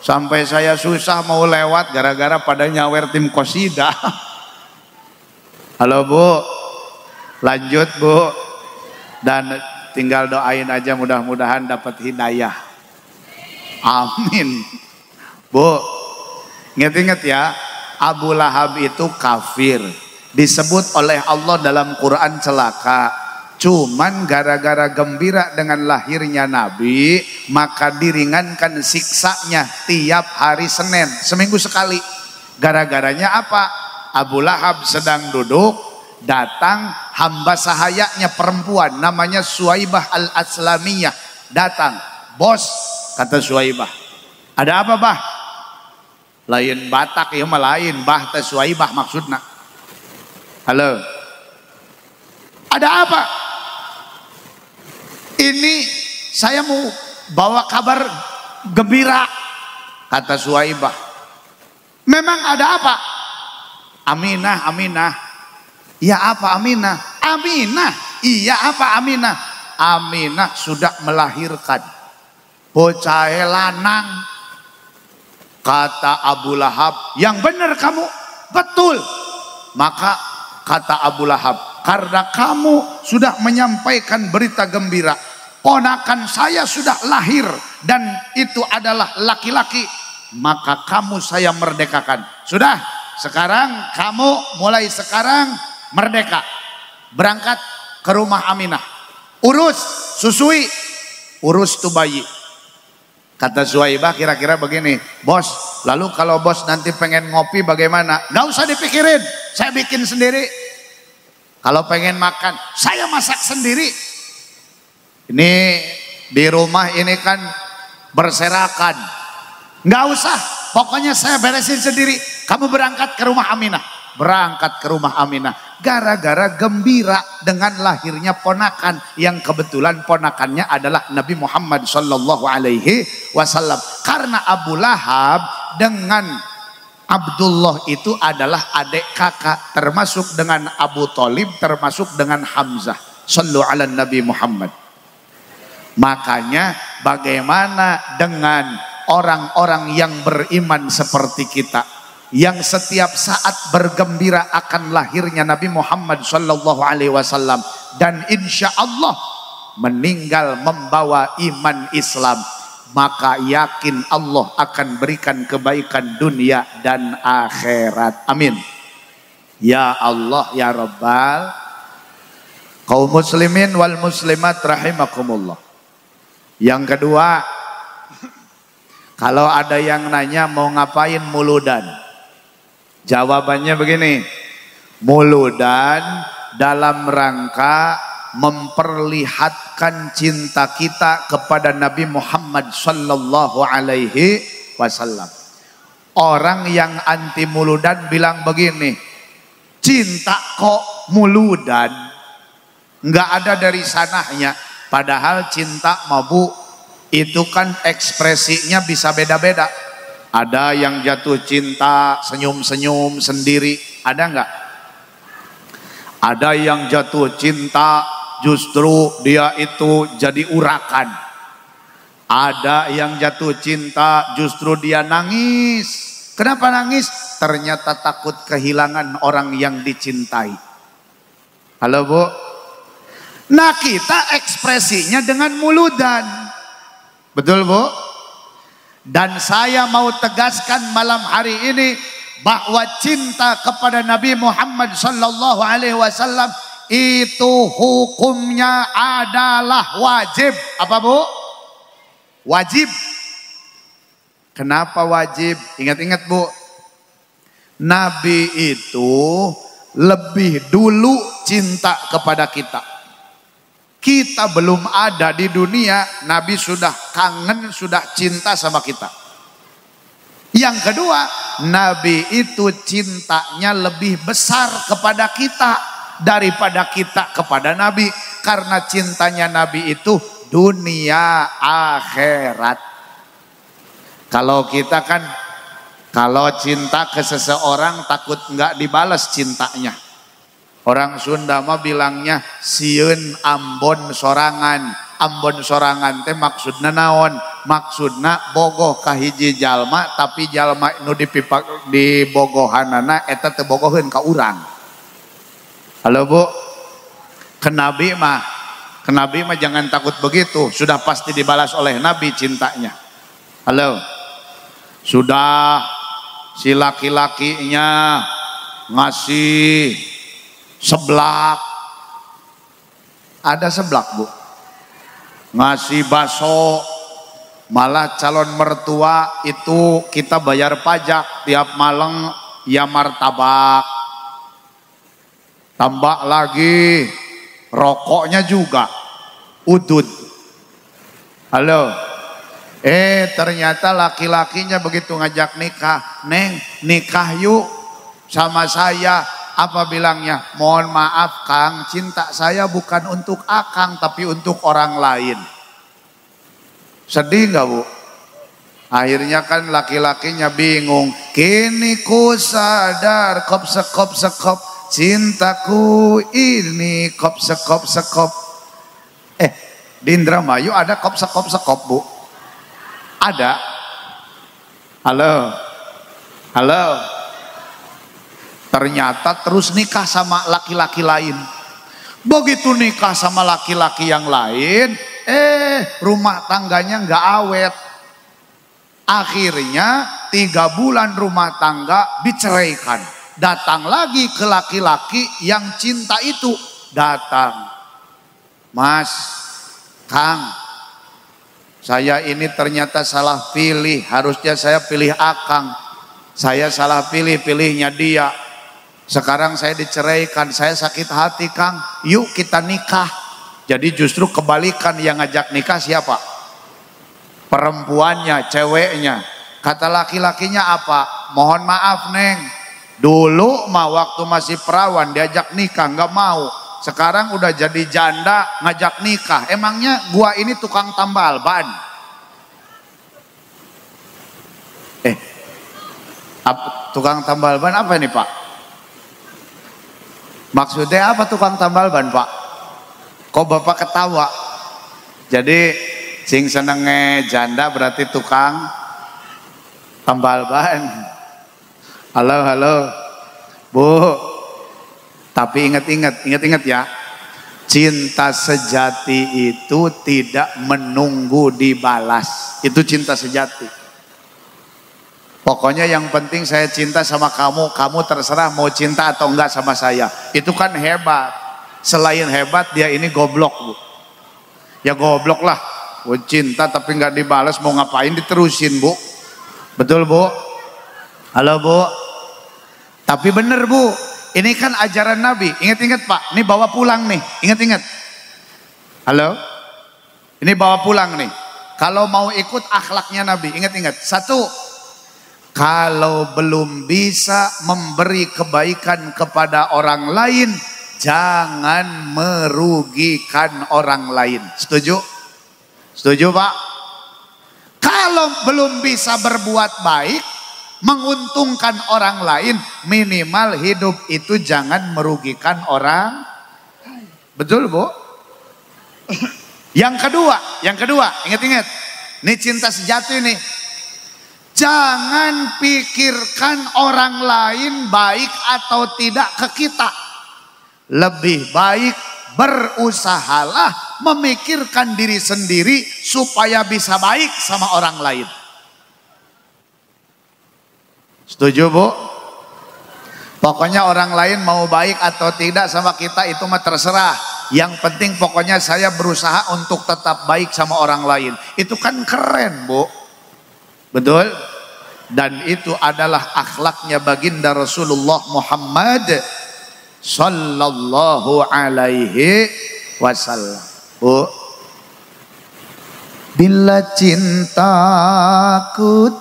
sampai saya susah mau lewat gara-gara pada nyawer tim Qosidah. Halo Bu, lanjut Bu, dan tinggal doain aja mudah-mudahan dapat hidayah. Amin. Bu, ingat-ingat ya, Abu Lahab itu kafir. Disebut oleh Allah dalam Quran celaka. Cuman gara-gara gembira dengan lahirnya Nabi, maka diringankan siksanya tiap hari Senin, seminggu sekali. Gara-garanya apa? Abu Lahab sedang duduk, datang hamba sahayanya perempuan namanya Suwaibah al-Aslamiyah. Datang, bos, kata Suwaibah. Ada apa bah? Lain Batak ya mah lain, bah teh Suwaibah maksudna. Halo. Ada apa? Ini saya mau bawa kabar gembira, kata Suwaibah. Memang ada apa? Aminah, Aminah. Ya apa Aminah? Aminah. Iya apa Aminah? Aminah sudah melahirkan bocah lanang. Kata Abu Lahab, yang benar kamu. Betul. Maka kata Abu Lahab, karena kamu sudah menyampaikan berita gembira, ponakan saya sudah lahir dan itu adalah laki-laki, maka kamu saya merdekakan. Sudah, sekarang kamu mulai sekarang merdeka. Berangkat ke rumah Aminah, urus, susui, urus tuh bayi. Kata Suwaibah kira-kira begini, bos, lalu kalau bos nanti pengen ngopi bagaimana? Gak usah dipikirin, saya bikin sendiri. Kalau pengen makan, saya masak sendiri. Ini di rumah ini kan berserakan. Gak usah, Pokoknya saya beresin sendiri. Kamu berangkat ke rumah Aminah. Berangkat ke rumah Aminah. Gara-gara gembira dengan lahirnya ponakan. Yang kebetulan ponakannya adalah Nabi Muhammad Sallallahu Alaihi Wasallam. Karena Abu Lahab dengan Abdullah itu adalah adik kakak. Termasuk dengan Abu Thalib, termasuk dengan Hamzah. Sallu ala Nabi Muhammad. Makanya bagaimana dengan orang-orang yang beriman seperti kita, yang setiap saat bergembira akan lahirnya Nabi Muhammad Sallallahu Alaihi Wasallam dan insya Allah meninggal membawa iman Islam, maka yakin Allah akan berikan kebaikan dunia dan akhirat. Amin. Ya Allah ya Rabbal kaum muslimin wal muslimat rahimakumullah. Yang kedua, kalau ada yang nanya mau ngapain muludan, jawabannya begini, muludan dalam rangka memperlihatkan cinta kita kepada Nabi Muhammad Sallallahu Alaihi Wasallam. Orang yang anti muludan bilang begini, cinta kok muludan, nggak ada dari sananya. Padahal cinta mabu itu kan ekspresinya bisa beda-beda. Ada yang jatuh cinta senyum-senyum sendiri, ada nggak? Ada yang jatuh cinta justru dia itu jadi urakan. Ada yang jatuh cinta justru dia nangis. Kenapa nangis? Ternyata takut kehilangan orang yang dicintai. Halo Bu? Nah kita ekspresinya dengan muludan. Betul Bu? Dan saya mau tegaskan malam hari ini bahwa cinta kepada Nabi Muhammad Sallallahu Alaihi Wasallam itu hukumnya adalah wajib. Apa Bu? Wajib. Kenapa wajib? Ingat-ingat Bu, Nabi itu lebih dulu cinta kepada kita. Kita belum ada di dunia, Nabi sudah kangen, sudah cinta sama kita. Yang kedua, Nabi itu cintanya lebih besar kepada kita daripada kita kepada Nabi. Karena cintanya Nabi itu dunia akhirat. Kalau kita kan, kalau cinta ke seseorang takut nggak dibalas cintanya. Orang Sunda mah bilangnya sieun Ambon sorangan. Ambon sorangan teh maksudna naon? Maksudna bogoh ka hiji jalma, tapi jalma nu di bogohanana eta teu bogoheun ka urang. Halo Bu, ke Nabi mah jangan takut begitu, sudah pasti dibalas oleh Nabi cintanya. Halo, sudah si laki-lakinya ngasih seblak, ada seblak Bu, ngasih bakso, malah calon mertua itu kita bayar pajak tiap malam ya martabak, tambah lagi rokoknya juga udud. Halo, ternyata laki-lakinya begitu ngajak nikah, neng nikah yuk sama saya. Apa bilangnya? Mohon maaf Kang, cinta saya bukan untuk Akang tapi untuk orang lain. Sedih gak Bu? Akhirnya kan laki-lakinya bingung. Kini ku sadar kop sekop cintaku ini kop sekop. Di Indramayu ada kop sekop Bu? Ada? Halo? Ternyata terus nikah sama laki-laki lain. Begitu nikah sama laki-laki yang lain, rumah tangganya nggak awet. Akhirnya 3 bulan rumah tangga diceraikan. Datang lagi ke laki-laki yang cinta itu. Datang, Mas, Kang, saya ini ternyata salah pilih. Harusnya saya pilih Akang. Saya salah pilihnya dia. Sekarang saya diceraikan, saya sakit hati Kang, yuk kita nikah. Jadi justru kebalikan, yang ngajak nikah siapa? Perempuannya, ceweknya. Kata laki-lakinya apa? Mohon maaf Neng, dulu mah waktu masih perawan diajak nikah nggak mau. Sekarang udah jadi janda ngajak nikah. Emangnya gua ini tukang tambal ban? Tukang tambal ban apa ini Pak? Maksudnya apa tukang tambal ban Pak? Kok Bapak ketawa? Jadi sing senenge janda berarti tukang tambal ban. Halo, halo. Bu. Tapi ingat ya. Cinta sejati itu tidak menunggu dibalas. Itu cinta sejati. Pokoknya yang penting saya cinta sama kamu, kamu terserah mau cinta atau enggak sama saya. Itu kan hebat. Selain hebat dia ini goblok, Bu. Ya goblok lah. Bu, cinta tapi enggak dibalas mau ngapain diterusin, Bu? Betul, Bu? Halo, Bu. Tapi bener, Bu. Ini kan ajaran Nabi. Ingat-ingat, Pak. Ini bawa pulang nih. Ingat-ingat. Halo? Ini bawa pulang nih. Kalau mau ikut akhlaknya Nabi, ingat-ingat. Satu, kalau belum bisa memberi kebaikan kepada orang lain, jangan merugikan orang lain. Setuju? Setuju, Pak? Kalau belum bisa berbuat baik, menguntungkan orang lain, minimal hidup itu jangan merugikan orang. Betul, Bu? Yang kedua, ingat-ingat. Ini cinta sejati nih. Jangan pikirkan orang lain baik atau tidak ke kita. Lebih baik berusahalah memikirkan diri sendiri supaya bisa baik sama orang lain. Setuju, Bu? Pokoknya orang lain mau baik atau tidak sama kita itu mah terserah. Yang penting pokoknya saya berusaha untuk tetap baik sama orang lain. Itu kan keren, Bu. Betul? Dan itu adalah akhlaknya baginda Rasulullah Muhammad sallallahu alaihi wasallam. Bu, bila cintaku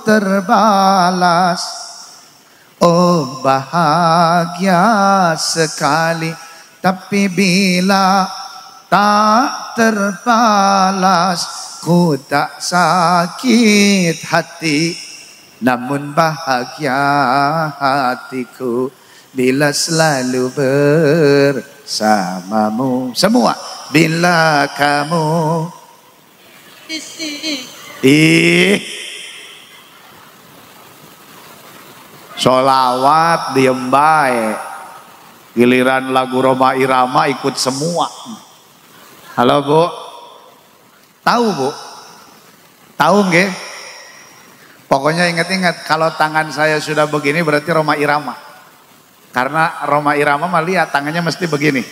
terbalas, oh bahagia sekali. Tapi bila tak terbalas, ku tak sakit hati. Namun bahagia hatiku bila selalu bersamamu. Semua. Bila kamu sholawat diem bae. Giliran lagu Roma Irama ikut semua. Halo, Bu. Tahu, Bu? Tahu nggih? Pokoknya ingat-ingat, kalau tangan saya sudah begini berarti Roma Irama. Karena Roma Irama mah lihat tangannya mesti begini.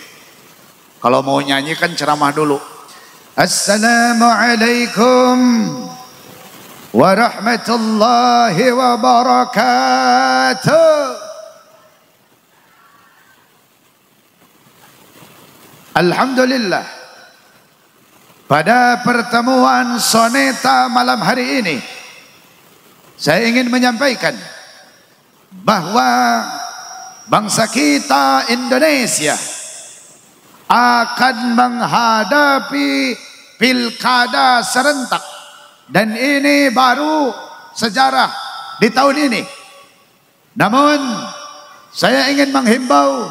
Kalau mau nyanyi kan ceramah dulu. Assalamualaikum warahmatullahi wabarakatuh. Alhamdulillah. Pada pertemuan soneta malam hari ini, saya ingin menyampaikan bahwa bangsa kita Indonesia akan menghadapi pilkada serentak. Dan ini baru sejarah di tahun ini. Namun saya ingin menghimbau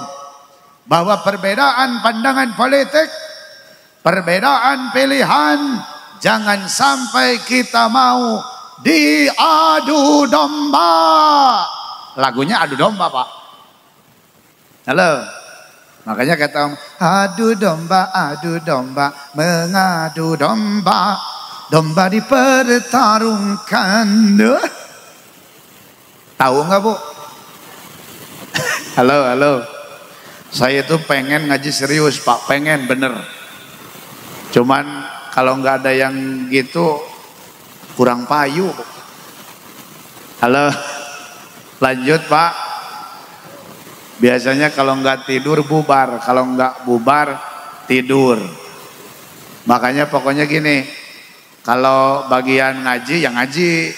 bahwa perbedaan pandangan politik, perbedaan pilihan, jangan sampai kita mau diadu domba. Lagunya adu domba, Pak. Halo. Makanya kata adu domba, mengadu domba. Domba dipertarungkan. Tahu nggak, Bu? Halo, halo. Saya tuh pengen ngaji serius, Pak. Pengen bener. Cuman kalau nggak ada yang gitu kurang payu. Halo. Lanjut, Pak. Biasanya kalau nggak tidur bubar, kalau nggak bubar tidur. Makanya pokoknya gini, kalau bagian ngaji ya ngaji,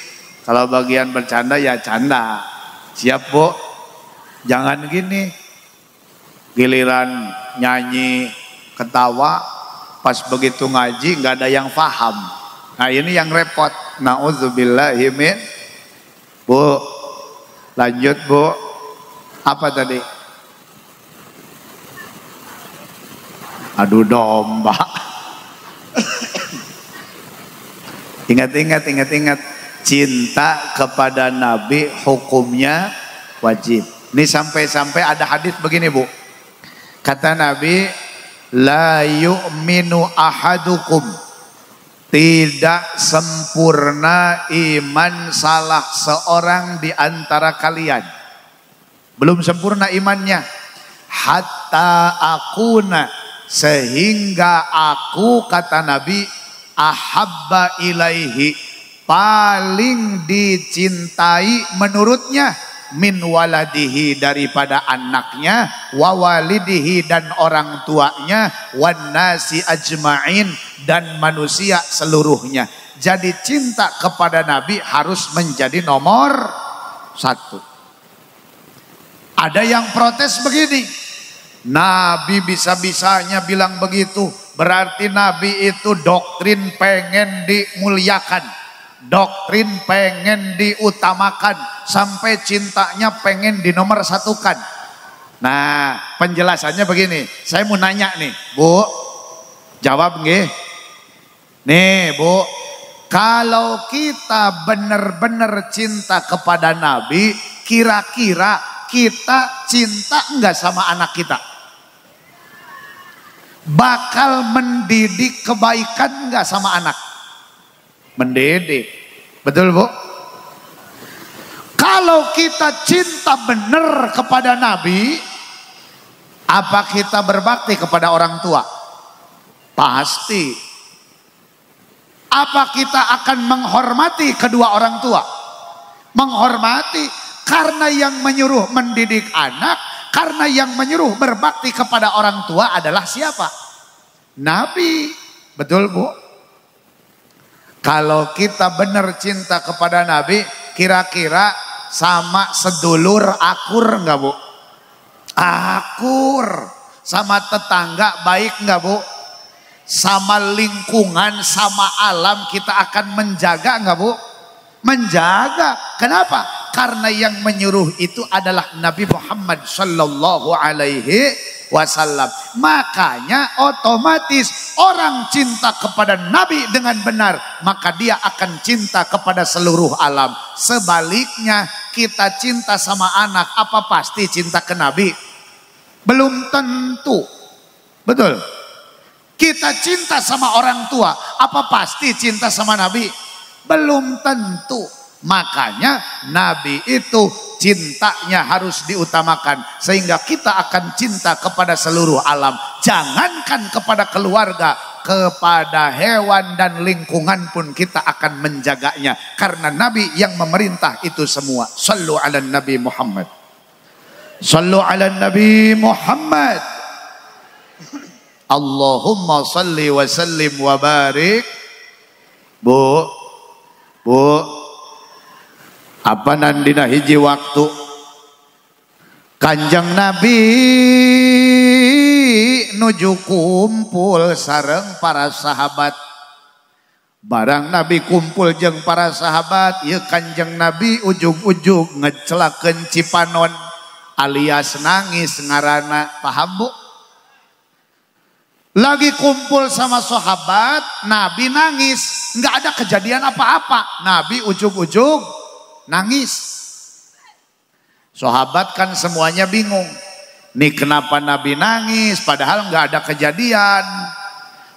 Kalau bagian bercanda ya canda. Siap Bu? Jangan gini. Giliran nyanyi ketawa, pas begitu ngaji nggak ada yang paham. Nah ini yang repot. Nauzubillahi min. Bu, lanjut Bu. Apa tadi? Aduh domba. Ingat. Cinta kepada Nabi hukumnya wajib. Ini sampai-sampai ada hadis begini Bu. Kata Nabi, la yu'minu ahadukum. Tidak sempurna iman salah seorang di antara kalian. Belum sempurna imannya. Hatta akuna, sehingga aku, kata Nabi, ahabba ilaihi, paling dicintai menurutnya, min waladihi, daripada anaknya, wa walidihi, dan orang tuanya, wan nasi ajma'in, dan manusia seluruhnya. Jadi cinta kepada Nabi harus menjadi nomor satu. Ada yang protes begini, Nabi bisa-bisanya bilang begitu, berarti Nabi itu doktrin pengen dimuliakan, doktrin pengen diutamakan, sampai cintanya pengen dinomor satukan. Nah penjelasannya begini, saya mau nanya nih Bu, jawab nggih. Nih Bu, kalau kita benar-benar cinta kepada Nabi, kira-kira kita cinta enggak sama anak kita? Bakal mendidik kebaikan enggak sama anak? Mendidik. Betul Bu? Kalau kita cinta benar kepada Nabi, apa kita berbakti kepada orang tua? Pasti. Apa kita akan menghormati kedua orang tua? Menghormati. Karena yang menyuruh mendidik anak, karena yang menyuruh berbakti kepada orang tua adalah siapa? Nabi. Betul Bu? Kalau kita benar cinta kepada Nabi, kira-kira sama sedulur akur enggak Bu? Akur. Sama tetangga baik enggak Bu? Sama lingkungan, sama alam kita akan menjaga enggak Bu? Menjaga. Kenapa? Karena yang menyuruh itu adalah Nabi Muhammad sallallahu alaihi wasallam. Makanya otomatis orang cinta kepada Nabi dengan benar, maka dia akan cinta kepada seluruh alam. Sebaliknya, kita cinta sama anak, apa pasti cinta ke Nabi? Belum tentu. Betul? Kita cinta sama orang tua, apa pasti cinta sama Nabi? Belum tentu. Makanya Nabi itu cintanya harus diutamakan, sehingga kita akan cinta kepada seluruh alam. Jangankan kepada keluarga, kepada hewan dan lingkungan pun kita akan menjaganya, karena Nabi yang memerintah itu semua. Sallu ala Nabi Muhammad. Sallu ala Nabi Muhammad. Allahumma salli wa sallim wa barik. Bu, apa nandina hiji waktu Kanjeng Nabi nuju kumpul sareng para sahabat. Barang Nabi kumpul jeung para sahabat, ieu Kanjeng Nabi ujug-ujug ngecelakeun cipanon alias nangis ngaranna. Paham Bu? Lagi kumpul sama sahabat, Nabi nangis, nggak ada kejadian apa-apa, Nabi ujug-ujug nangis. Sahabat kan semuanya bingung, nih kenapa Nabi nangis padahal nggak ada kejadian.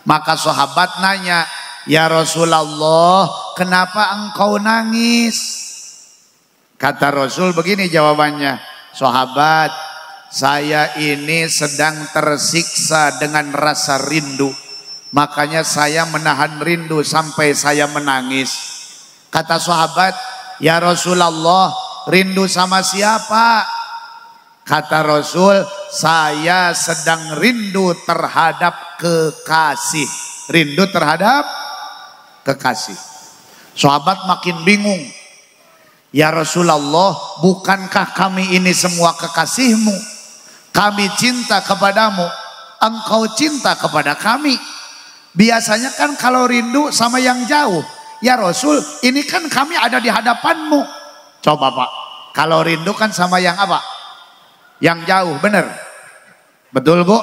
Maka sahabat nanya, ya Rasulullah, kenapa engkau nangis? Kata Rasul begini jawabannya, sahabat, saya ini sedang tersiksa dengan rasa rindu, makanya saya menahan rindu sampai saya menangis. Kata sahabat, ya Rasulullah, rindu sama siapa? Kata Rasul, saya sedang rindu terhadap kekasih. Rindu terhadap kekasih. Sahabat makin bingung. Ya Rasulullah, bukankah kami ini semua kekasihmu? Kami cinta kepadamu, engkau cinta kepada kami. Biasanya kan kalau rindu sama yang jauh. Ya Rasul, ini kan kami ada di hadapanmu. Coba Pak, kalau rindu kan sama yang apa? Yang jauh, bener? Betul Bu?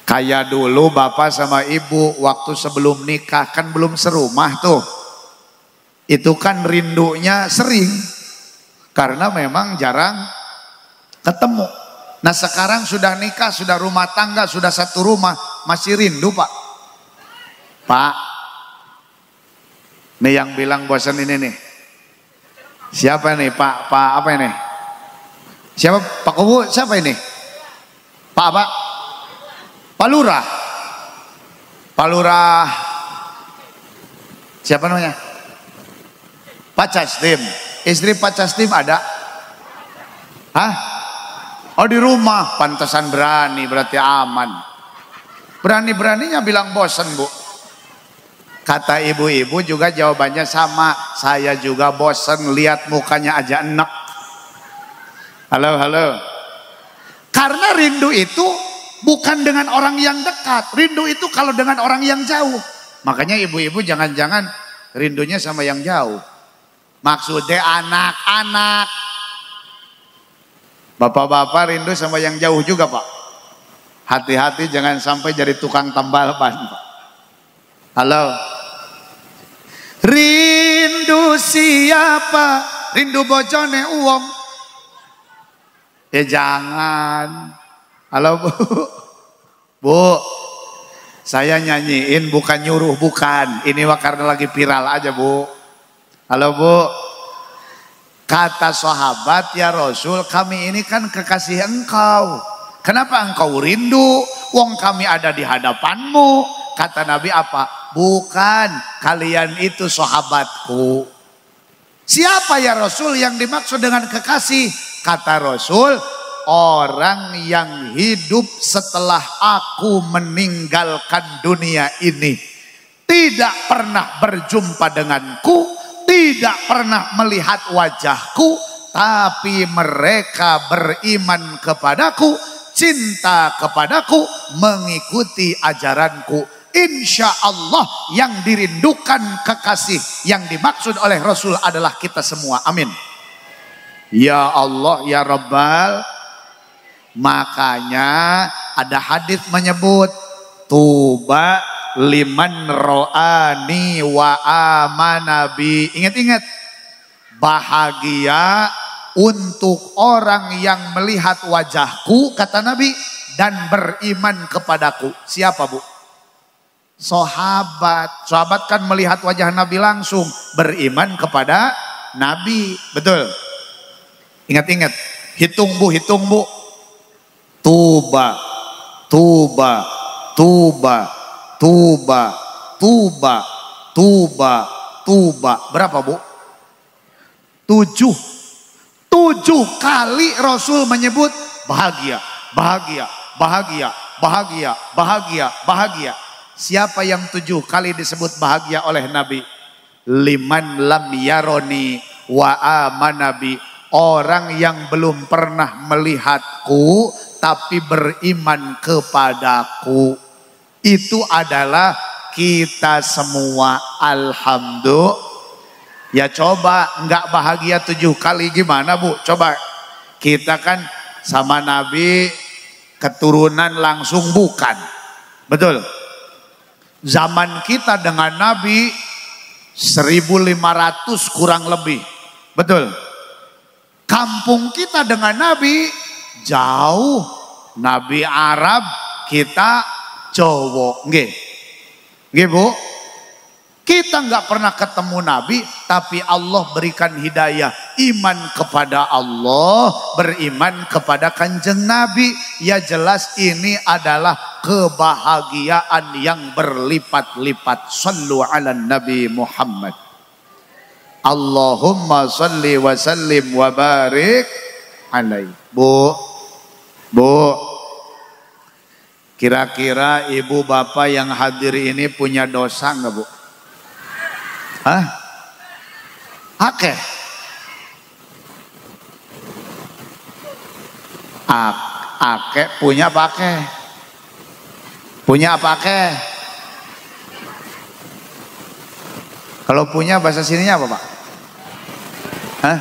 Kayak dulu bapak sama ibu waktu sebelum nikah kan belum serumah tuh. Itu kan rindunya sering. Karena memang jarang ketemu. Nah sekarang sudah nikah, sudah rumah tangga, sudah satu rumah. Masih rindu Pak? Pak, nih yang bilang bosan ini nih. Siapa nih Pak? Pak apa ini? Siapa? Pak Kubu? Siapa ini? Pak apa? Pak Lurah. Pak Lurah. Siapa namanya? Pak Castim. Istri Pak Castim ada? Hah? Oh di rumah. Pantesan berani, berarti aman. Berani-beraninya bilang bosan Bu. Kata ibu-ibu juga jawabannya sama. Saya juga bosan, lihat mukanya aja enak. Halo, halo. Karena rindu itu bukan dengan orang yang dekat. Rindu itu kalau dengan orang yang jauh. Makanya ibu-ibu jangan-jangan rindunya sama yang jauh. Maksudnya anak-anak. Bapak-bapak rindu sama yang jauh juga Pak. Hati-hati jangan sampai jadi tukang tambal ban Pak. Halo. Rindu siapa? Rindu bojone uang. Ya jangan. Halo Bu. Bu, saya nyanyiin bukan nyuruh, bukan. Ini karena lagi viral aja Bu. Halo Bu. Kata sahabat, ya Rasul, kami ini kan kekasih engkau. Kenapa engkau rindu? Wong kami ada di hadapanmu. Kata Nabi apa? Bukan, kalian itu sahabatku. Siapa ya Rasul yang dimaksud dengan kekasih? Kata Rasul, orang yang hidup setelah aku meninggalkan dunia ini. Tidak pernah berjumpa denganku, tidak pernah melihat wajahku, tapi mereka beriman kepadaku, cinta kepadaku, mengikuti ajaranku. Insya Allah yang dirindukan kekasih yang dimaksud oleh Rasul adalah kita semua. Amin. Ya Allah, ya Rabbal. Makanya ada hadis menyebut tuba liman ro'ani wa amanabi. Ingat-ingat, bahagia untuk orang yang melihat wajahku, kata Nabi, dan beriman kepadaku. Siapa Bu? Sahabat. Sahabat kan melihat wajah Nabi langsung, beriman kepada Nabi. Betul. Ingat-ingat, hitung Bu, hitung Bu. Tuba, tuba, tuba, tuba, tuba, tuba, tuba. Berapa Bu? 7. 7 kali Rasul menyebut bahagia, bahagia, bahagia, bahagia, bahagia, bahagia. Siapa yang 7 kali disebut bahagia oleh Nabi? Liman lam yaroni wa amanabi. Orang yang belum pernah melihatku tapi beriman kepadaku. Itu adalah kita semua. Alhamdulillah. Ya coba enggak bahagia 7 kali gimana Bu? Coba. Kita kan sama Nabi keturunan langsung bukan. Betul. Zaman kita dengan Nabi 1500 kurang lebih. Betul. Kampung kita dengan Nabi jauh. Nabi Arab, kita Jawa. Nggih. Nggih Bu. Kita nggak pernah ketemu Nabi, tapi Allah berikan hidayah. Iman kepada Allah, beriman kepada Kanjeng Nabi. Ya jelas ini adalah kebahagiaan yang berlipat-lipat. Sallu ala Nabi Muhammad. Allahumma salli wa sallim wa barik alaihi. Bu, Bu, kira-kira ibu bapak yang hadir ini punya dosa nggak Bu? Hah? Oke. Ake punya pakai. Punya apa ake? Kalau punya bahasa sininya apa Pak? Hah?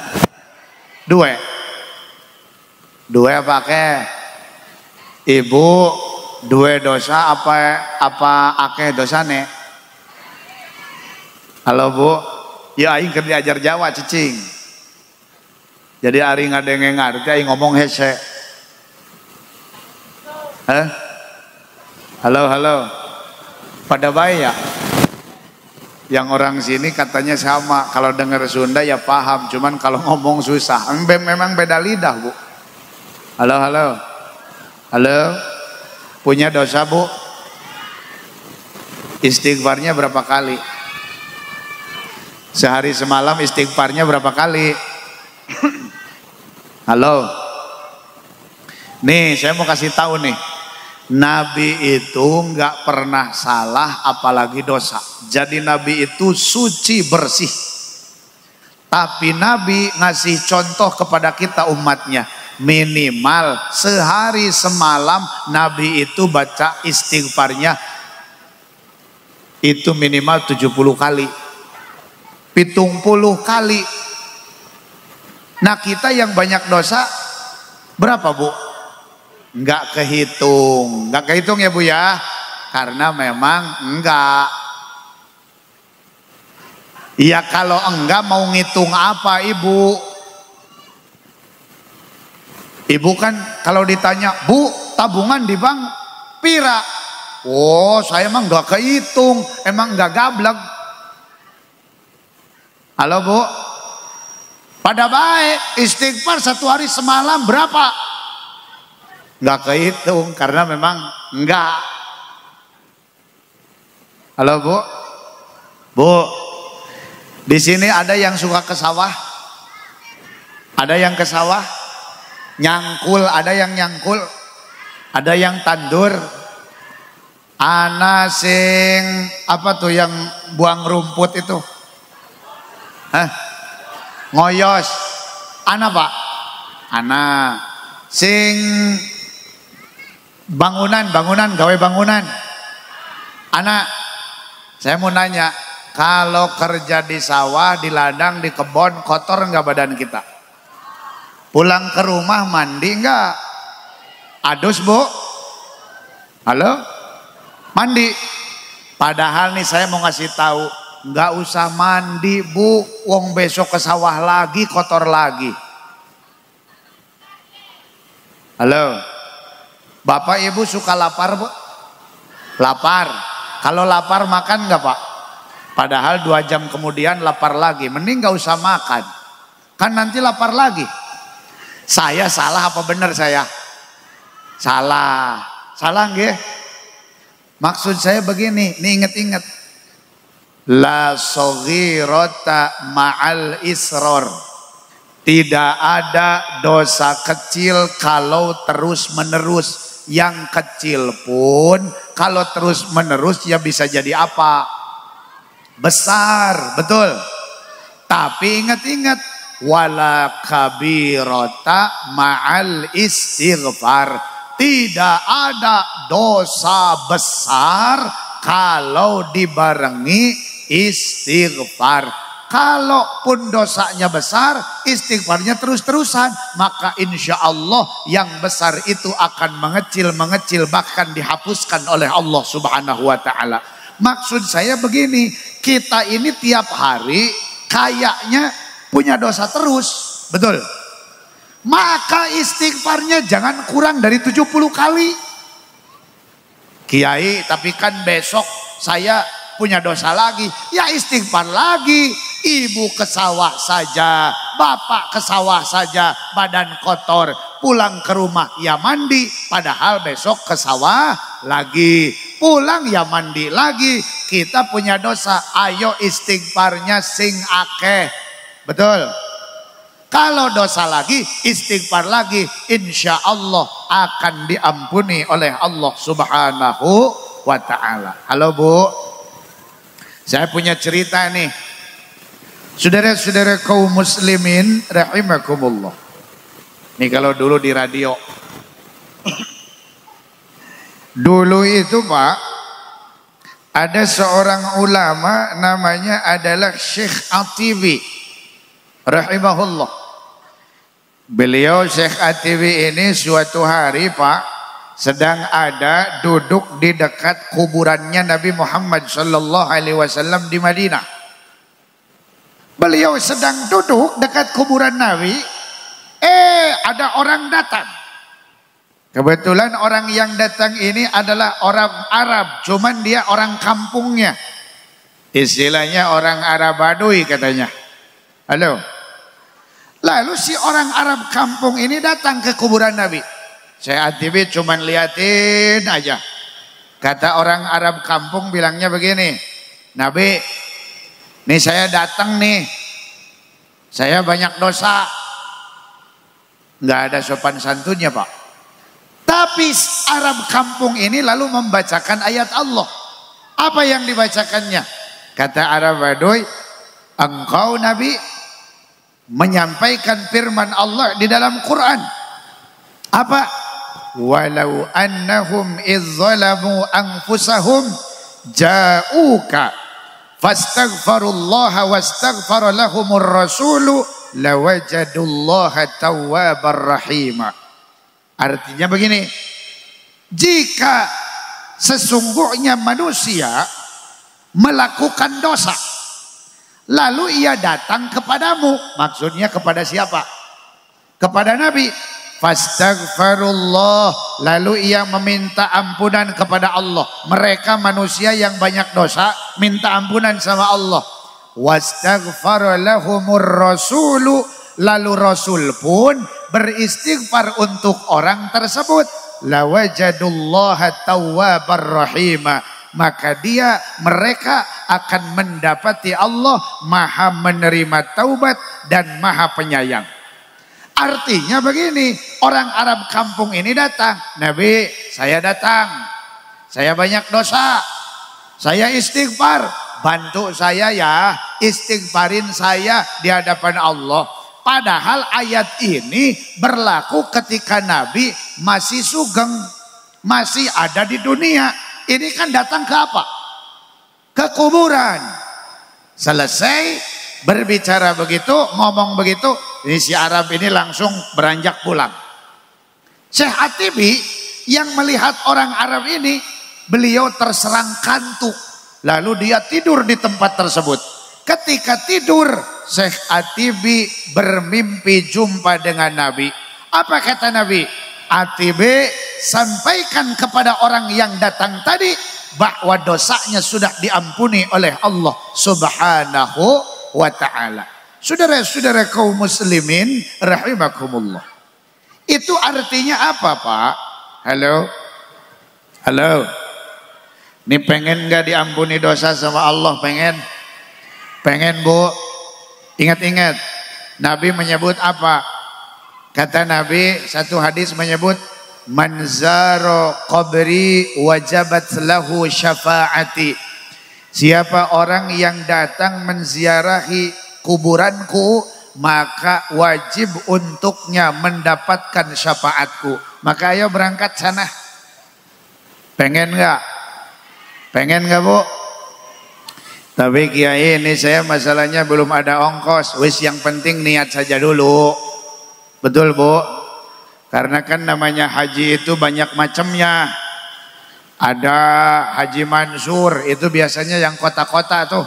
Dua. Dua apa ake? Ibu dua dosa apa ake dosane? Halo Bu, ya aing keur diajar Jawa cicing. Jadi ari ngadenge ngarti aing ngomong hese. Hah? Halo. Pada baik ya? Yang orang sini katanya sama, kalau dengar Sunda ya paham, cuman kalau ngomong susah. Memang beda lidah Bu. Halo. Punya dosa Bu? Istighfarnya berapa kali? Sehari semalam istighfarnya berapa kali? Halo. Nih saya mau kasih tahu nih. Nabi itu nggak pernah salah apalagi dosa. Jadi Nabi itu suci bersih. Tapi Nabi ngasih contoh kepada kita umatnya. Minimal sehari semalam Nabi itu baca istighfarnya itu minimal 70 kali. 70 kali. Nah kita yang banyak dosa berapa Bu? Enggak kehitung ya Bu ya, karena memang enggak. Iya kalau enggak mau ngitung apa Ibu? Ibu kan kalau ditanya, Bu tabungan di bank pira? Oh saya emang enggak kehitung, emang enggak gablek. Halo Bu, pada baik istighfar satu hari semalam berapa? Nggak kehitung karena memang enggak. Halo Bu, di sini ada yang suka ke sawah, ada yang ke sawah, nyangkul, ada yang nyangkul, ada yang tandur, ana sing apa tuh yang buang rumput itu, ngoyos, ana Pak, ana sing bangunan gawe bangunan. Anak saya mau nanya, kalau kerja di sawah, di ladang, di kebun, kotor enggak badan kita? Pulang ke rumah mandi enggak? Adus Bu? Halo? Mandi? Padahal nih saya mau ngasih tahu, enggak usah mandi Bu, wong besok ke sawah lagi kotor lagi. Halo? Bapak Ibu suka lapar Bu? Lapar. Kalau lapar makan enggak Pak? Padahal 2 jam kemudian lapar lagi. Mending enggak usah makan. Kan nanti lapar lagi. Saya salah apa benar saya? Salah. Salah nggih? Maksud saya begini, nih inget-inget. La soghirota ma'al isror. Tidak ada dosa kecil kalau terus menerus. Yang kecil pun kalau terus menerus ya bisa jadi apa? Besar, betul. Tapi ingat-ingat, wala kabirota ma'al istighfar. Tidak ada dosa besar kalau dibarengi istighfar. Kalaupun dosanya besar, istighfarnya terus-terusan, maka insya Allah yang besar itu akan mengecil, bahkan dihapuskan oleh Allah Subhanahu wa Ta'ala. Maksud saya begini, kita ini tiap hari kayaknya punya dosa terus, betul? Maka istighfarnya jangan kurang dari 70 kali. Kiai, tapi kan besok saya punya dosa lagi, ya istighfar lagi. Ibu ke sawah saja, bapak ke sawah saja, badan kotor, pulang ke rumah ya mandi, padahal besok ke sawah lagi, pulang ya mandi lagi. Kita punya dosa, ayo istighfarnya sing akeh, betul? Kalau dosa lagi, istighfar lagi, insya Allah akan diampuni oleh Allah Subhanahu wa Ta'ala. Halo Bu, saya punya cerita nih. Saudara-saudara kaum muslimin rahimakumullah. Nih kalau dulu di radio Dulu itu Pak, ada seorang ulama namanya adalah Syekh Atibi rahimahullah. Beliau Syekh Atibi ini suatu hari Pak sedang ada duduk di dekat kuburannya Nabi Muhammad sallallahu alaihi wasallam di Madinah. Beliau sedang duduk dekat kuburan Nabi, ada orang datang. Kebetulan orang yang datang ini adalah orang Arab, cuman dia orang kampungnya. Istilahnya orang Arab Baduy katanya. Halo. Lalu si orang Arab kampung ini datang ke kuburan Nabi. Saya Atibi cuman liatin aja. Kata orang Arab kampung bilangnya begini, Nabi, nih saya datang nih, saya banyak dosa. Nggak ada sopan santunnya Pak. Tapi Arab kampung ini lalu membacakan ayat Allah. Apa yang dibacakannya? Kata Arab Baduy, engkau Nabi menyampaikan firman Allah di dalam Quran. Apa? Walau annahum izzalamu anfusahum ja'uka fastaghfirullaha wastaghfara lahumur rasulu lawajadullaha tawwabar rahima. Artinya begini, jika sesungguhnya manusia melakukan dosa lalu ia datang kepadamu, maksudnya kepada siapa? Kepada Nabi. Fastaghfirullah, lalu ia meminta ampunan kepada Allah. Mereka manusia yang banyak dosa minta ampunan sama Allah. Wastaghfara lahumur rasulu, lalu Rasul pun beristighfar untuk orang tersebut. Lawajadullaha tawwabar rahima, maka mereka akan mendapati Allah maha menerima taubat dan maha penyayang. Artinya begini, orang Arab kampung ini datang, Nabi saya datang, saya banyak dosa, saya istighfar, bantu saya ya, istighfarin saya di hadapan Allah. Padahal ayat ini berlaku ketika Nabi masih sugeng, masih ada di dunia. Ini kan datang ke apa? Ke kuburan. Selesai berbicara begitu, ngomong begitu, ini si Arab ini langsung beranjak pulang. Syekh Atibi yang melihat orang Arab ini, beliau terserang kantuk. Lalu dia tidur di tempat tersebut. Ketika tidur, Syekh Atibi bermimpi jumpa dengan Nabi. Apa kata Nabi? Atibi, sampaikan kepada orang yang datang tadi bahwa dosanya sudah diampuni oleh Allah Subhanahu wa ta'ala. Saudara-saudara kaum muslimin rahimakumullah. Itu artinya apa Pak? Halo? Halo? Ini pengen gak diampuni dosa sama Allah? Pengen? Pengen Bu? Ingat-ingat, Nabi menyebut apa? Kata Nabi, satu hadis menyebut, man zaro qabri wajabat lahu syafaati. Siapa orang yang datang menziarahi kuburanku, maka wajib untuknya mendapatkan syafaatku. Maka ayo berangkat sana. Pengen gak? Pengen gak Bu? Tapi Kiai, ini saya masalahnya belum ada ongkos. Wis yang penting niat saja dulu. Betul Bu? Karena kan namanya haji itu banyak macamnya. Ada Haji Mansur, itu biasanya yang kota-kota tuh.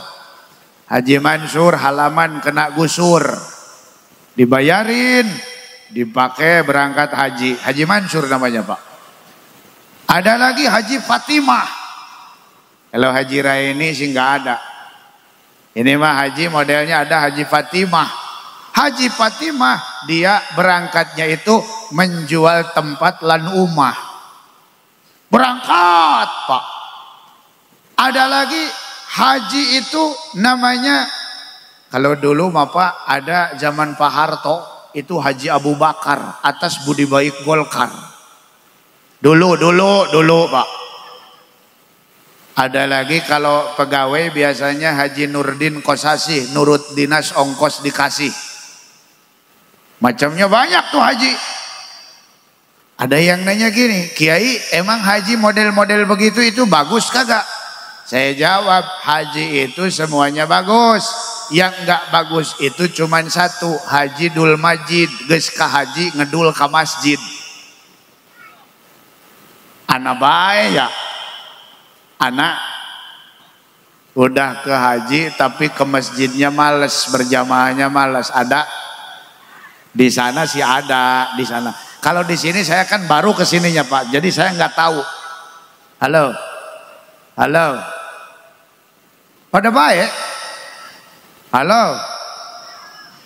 Haji Mansur halaman kena gusur, dibayarin, dipakai berangkat haji. Haji Mansur namanya Pak. Ada lagi Haji Fatimah. Kalau Haji Raini sih nggak ada. Ini mah haji modelnya ada Haji Fatimah. Haji Fatimah dia berangkatnya itu menjual tempat lan umah. Berangkat Pak. Ada lagi haji itu namanya, kalau dulu mah Pak ada zaman Pak Harto itu Haji Abu Bakar atas budi baik Golkar. Dulu Pak. Ada lagi kalau pegawai biasanya Haji Nurdin Kosasih, nurut dinas ongkos dikasih. Macamnya banyak tuh haji. Ada yang nanya gini, Kiai emang haji model-model begitu itu bagus kagak? Saya jawab, haji itu semuanya bagus. Yang enggak bagus itu cuman satu, haji dul majid, geus ka haji ngedul ka masjid. Anak bae ya. Anak udah ke haji tapi ke masjidnya males, berjamaahnya males. Ada di sana sih ada di sana. Kalau di sini saya kan baru kesininya Pak, jadi saya nggak tahu. Halo, halo, pada baik. Halo.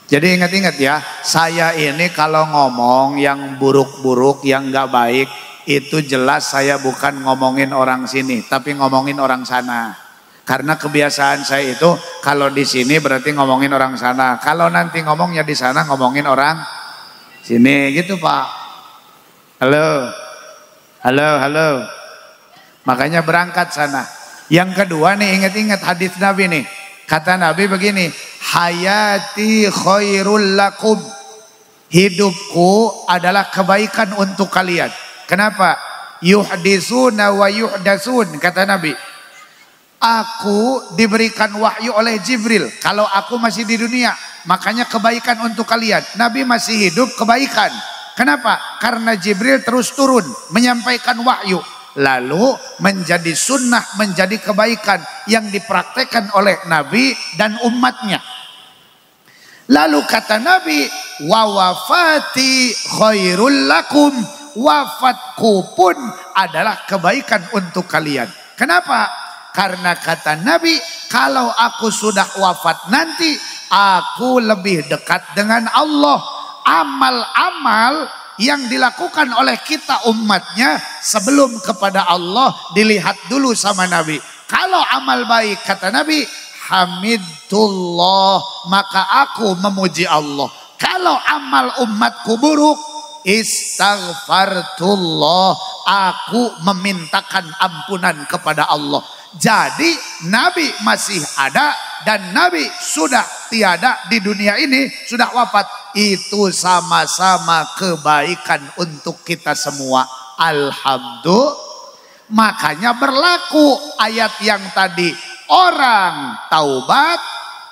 Jadi ingat-ingat ya, saya ini kalau ngomong yang buruk-buruk, yang nggak baik, itu jelas saya bukan ngomongin orang sini, tapi ngomongin orang sana. Karena kebiasaan saya itu kalau di sini berarti ngomongin orang sana, kalau nanti ngomongnya di sana ngomongin orang sini, gitu Pak. Halo, halo, halo. Makanya berangkat sana. Yang kedua nih, ingat-ingat hadis Nabi nih. Kata Nabi begini, hayati khairul lakum. Hidupku adalah kebaikan untuk kalian. Kenapa? Yuhdisuna wa yuhdasun, kata Nabi. Aku diberikan wahyu oleh Jibril. Kalau aku masih di dunia, makanya kebaikan untuk kalian. Nabi masih hidup, kebaikan. Kenapa? Karena Jibril terus turun menyampaikan wahyu. Lalu menjadi sunnah, menjadi kebaikan yang dipraktekkan oleh Nabi dan umatnya. Lalu kata Nabi, wa wafati khairul lakum. Wafatku pun adalah kebaikan untuk kalian. Kenapa? Karena kata Nabi, kalau aku sudah wafat nanti, aku lebih dekat dengan Allah. Amal-amal yang dilakukan oleh kita umatnya sebelum kepada Allah dilihat dulu sama Nabi. Kalau amal baik, kata Nabi, hamidullah, maka aku memuji Allah. Kalau amal umatku buruk, istaghfartullah, aku memintakan ampunan kepada Allah. Jadi Nabi masih ada dan Nabi sudah tiada di dunia ini, sudah wafat. Itu sama-sama kebaikan untuk kita semua. Alhamdulillah. Makanya berlaku ayat yang tadi. Orang taubat,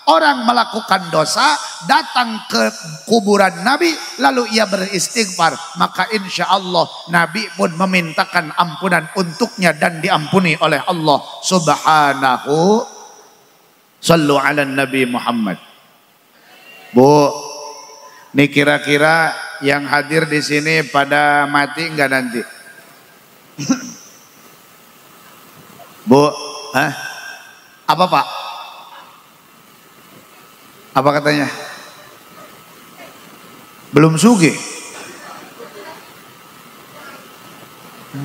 orang melakukan dosa, datang ke kuburan Nabi, lalu ia beristighfar. Maka insya Allah Nabi pun memintakan ampunan untuknya dan diampuni oleh Allah Subhanahu. Sallu ala Nabi Muhammad. Bu, ini kira-kira yang hadir di sini pada mati enggak nanti? Bu, apa Pak? Apa katanya? Belum sugih.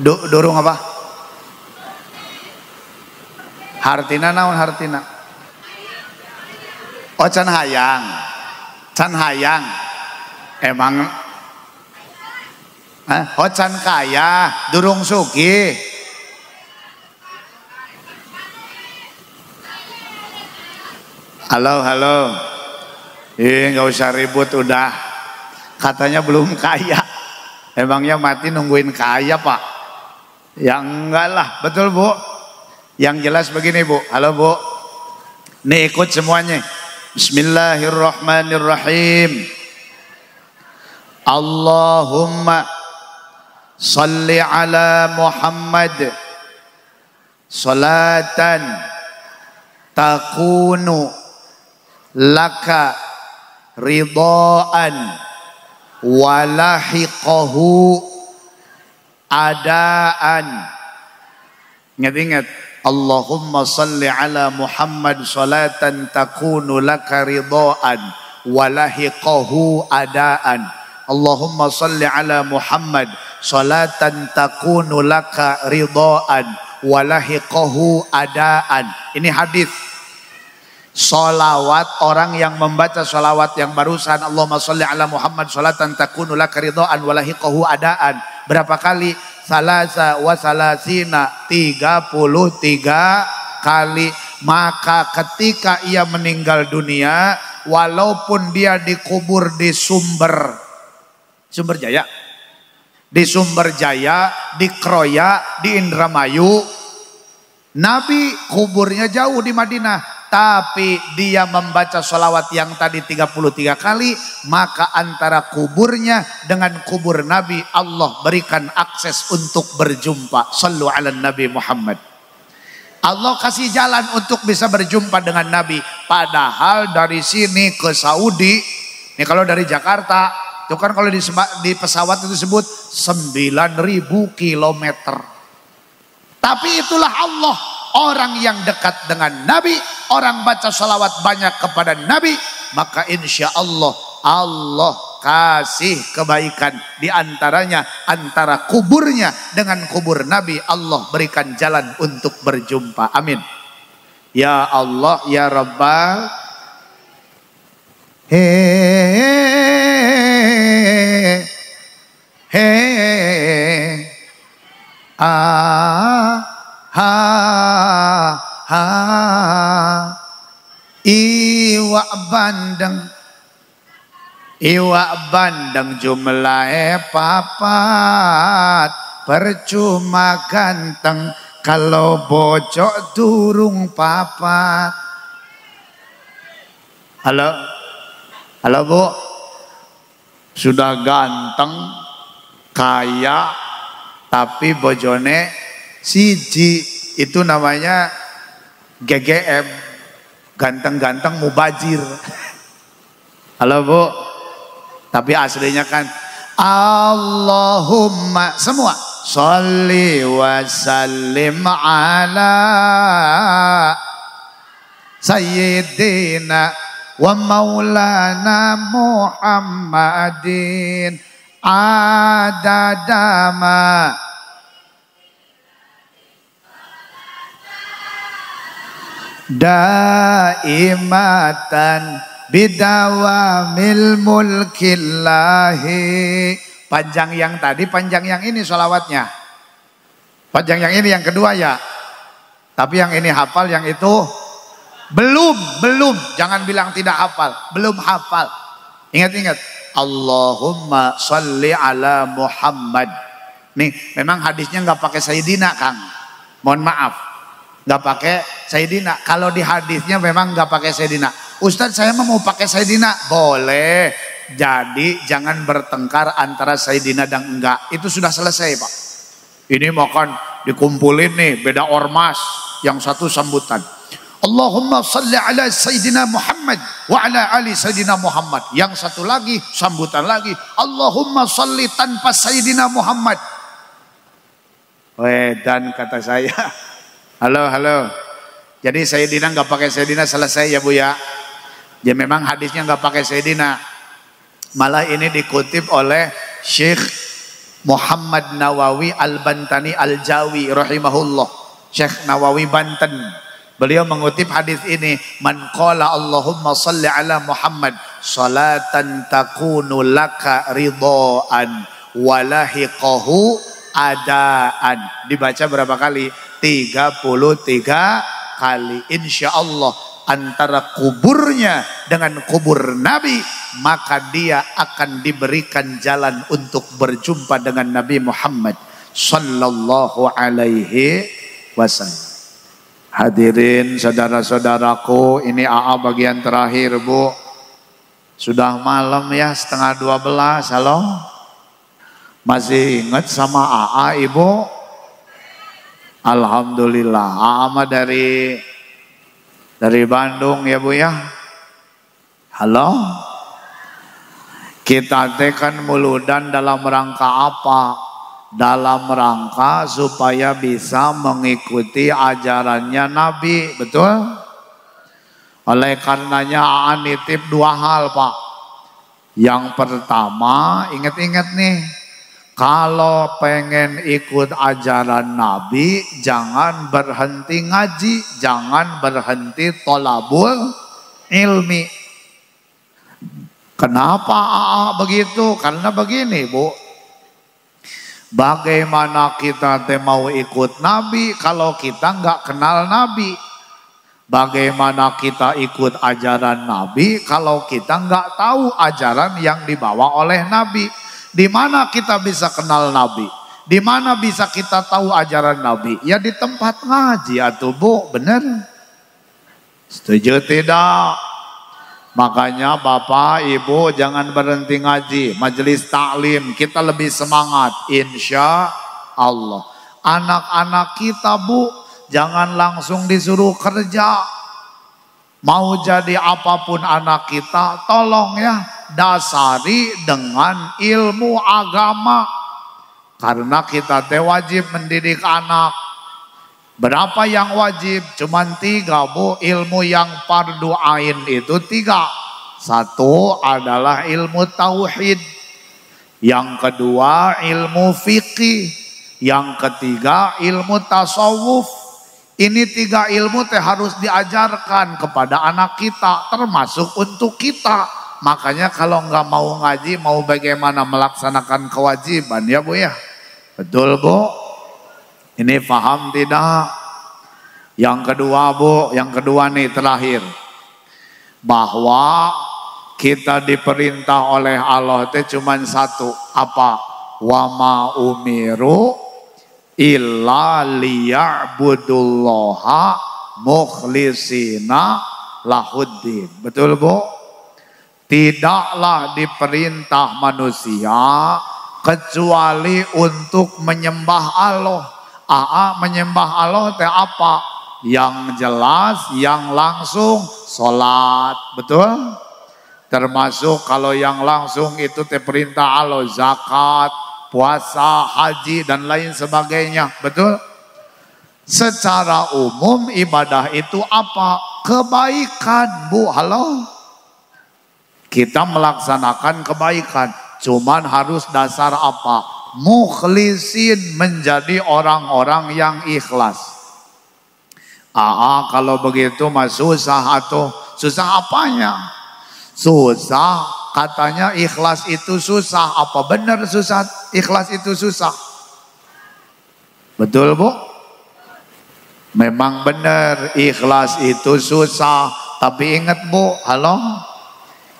Dorong apa? Hartina naon hartina? Oh can hayang. Can hayang. Emang hocan kaya durung sugih. Halo, halo. Nggak usah ribut udah. Katanya belum kaya. Emangnya mati nungguin kaya Pak? Ya enggak lah, betul Bu. Yang jelas begini Bu. Halo Bu. Nih ikut semuanya. Bismillahirrahmanirrahim. Allahumma salli ala Muhammad salatan takunu laka ridhaan walahiqahu adaan. Ingat-ingat, Allahumma salli ala Muhammad salatan takunu laka ridhaan walahiqahu adaan. Allahumma salli ala Muhammad salatan takunu laka ridhaan walahiqahu adaan. Ini hadis. Salawat, orang yang membaca salawat yang barusan, Allahumma salli ala Muhammad salatan takunu laka ridhaan walahiqahu adaan, berapa kali? Salasa wa salasina, 33 kali. Maka ketika ia meninggal dunia, walaupun dia dikubur di Sumber Jaya, di Sumberjaya, di Kroya, di Indramayu. Nabi kuburnya jauh di Madinah, tapi dia membaca sholawat yang tadi 33 kali, maka antara kuburnya dengan kubur Nabi Allah berikan akses untuk berjumpa. Shallu ala Nabi Muhammad. Allah kasih jalan untuk bisa berjumpa dengan Nabi. Padahal dari sini ke Saudi, ini kalau dari Jakarta, itu kan kalau di pesawat itu disebut 9.000 kilometer. Tapi itulah Allah, orang yang dekat dengan Nabi, orang baca salawat banyak kepada Nabi, maka insya Allah Allah kasih kebaikan. Di antaranya antara kuburnya dengan kubur Nabi, Allah berikan jalan untuk berjumpa. Amin. Ya Allah, ya Rabbal. Iwak bandeng jumlahe papat, percuma ganteng kalau bocok durung papat. Halo Bu, sudah ganteng, kaya, tapi bojone siji, itu namanya GGM, ganteng-ganteng mubazir. Halo Bu, tapi aslinya kan Allahumma semua sholli wa sallim ala sayyidina wa maulana Muhammadin adadama daimatan bidawamil mulkillahi. Panjang yang tadi, panjang yang ini sholawatnya. Panjang yang ini yang kedua ya. Tapi yang ini hafal, yang itu belum. Jangan bilang tidak hafal, belum hafal. Ingat-ingat. Allahumma sholli ala Muhammad. Nih, memang hadisnya nggak pakai Sayyidina, Kang. Mohon maaf, nggak pakai Sayyidina. Kalau di hadisnya memang nggak pakai Sayyidina. Ustadz, saya mau pakai Sayyidina. Boleh. Jadi jangan bertengkar antara Sayyidina dan enggak. Itu sudah selesai, Pak. Ini makan dikumpulin nih, beda ormas. Yang satu sambutan, Allahumma salli ala Sayyidina Muhammad wa ala ali Sayyidina Muhammad. Yang satu lagi sambutan lagi, Allahumma salli tanpa Sayyidina Muhammad. Dan kata saya, halo. Jadi Sayyidina nggak pakai Sayyidina, selesai ya Bu ya. Ya memang hadisnya nggak pakai Sayyidina. Malah ini dikutip oleh Syekh Muhammad Nawawi Al-Bantani Al-Jawi rahimahullah. Syekh Nawawi Banten. Beliau mengutip hadis ini, man qala Allahumma salli ala Muhammad salatan takunu laka ridhaan walahiqahu adaan. Dibaca berapa kali? 33 kali. Insya Allah antara kuburnya dengan kubur Nabi, maka dia akan diberikan jalan untuk berjumpa dengan Nabi Muhammad sallallahu alaihi wasallam. Hadirin saudara-saudaraku, ini AA bagian terakhir Bu. Sudah malam ya, 11:30. Halo, masih ingat sama AA Ibu? Alhamdulillah. AA mah dari Bandung ya Bu ya. Halo, kita tekan muludan dalam rangka apa? Dalam rangka supaya bisa mengikuti ajarannya Nabi, betul? Oleh karenanya AA nitip 2 hal Pak. Yang pertama, ingat-ingat nih, kalau pengen ikut ajaran Nabi, jangan berhenti ngaji, jangan berhenti tolabul ilmi. Kenapa AA begitu? Karena begini Bu, bagaimana kita mau ikut Nabi kalau kita nggak kenal Nabi? Bagaimana kita ikut ajaran Nabi kalau kita nggak tahu ajaran yang dibawa oleh Nabi? Di mana kita bisa kenal Nabi? Di mana bisa kita tahu ajaran Nabi? Ya di tempat ngaji atuh Bu, bener? Setuju tidak? Makanya Bapak, Ibu jangan berhenti ngaji. Majelis taklim kita lebih semangat. Insya Allah. Anak-anak kita Bu, jangan langsung disuruh kerja. Mau jadi apapun anak kita, tolong ya dasari dengan ilmu agama. Karena kita teh wajib mendidik anak. Berapa yang wajib? Cuman 3 Bu. Ilmu yang fardu ain itu 3. 1 adalah ilmu tauhid. Yang kedua ilmu fikih. Yang ketiga ilmu tasawuf. Ini 3 ilmu teh harus diajarkan kepada anak kita. Termasuk untuk kita. Makanya kalau nggak mau ngaji, mau bagaimana melaksanakan kewajiban ya Bu ya? Betul Bu? Ini paham tidak? Yang kedua Bu, yang kedua nih terakhir. Bahwa kita diperintah oleh Allah itu cuma 1. Apa? Wa ma umiru illa liya'budullaha mukhlisina lahuddin. Betul Bu? Tidaklah diperintah manusia kecuali untuk menyembah Allah. Menyembah Allah teh apa? Yang jelas, yang langsung sholat, betul? Termasuk kalau yang langsung itu teh perintah Allah, zakat, puasa, haji dan lain sebagainya, betul? Secara umum ibadah itu apa? Kebaikan Bu, halo? Kita melaksanakan kebaikan, cuman harus dasar apa? Mukhlisin, menjadi orang-orang yang ikhlas. Kalau begitu mah susah atau susah apanya? Susah katanya ikhlas itu susah. Apa benar susah? Ikhlas itu susah. Betul Bu? Memang benar ikhlas itu susah. Tapi ingat Bu, halo?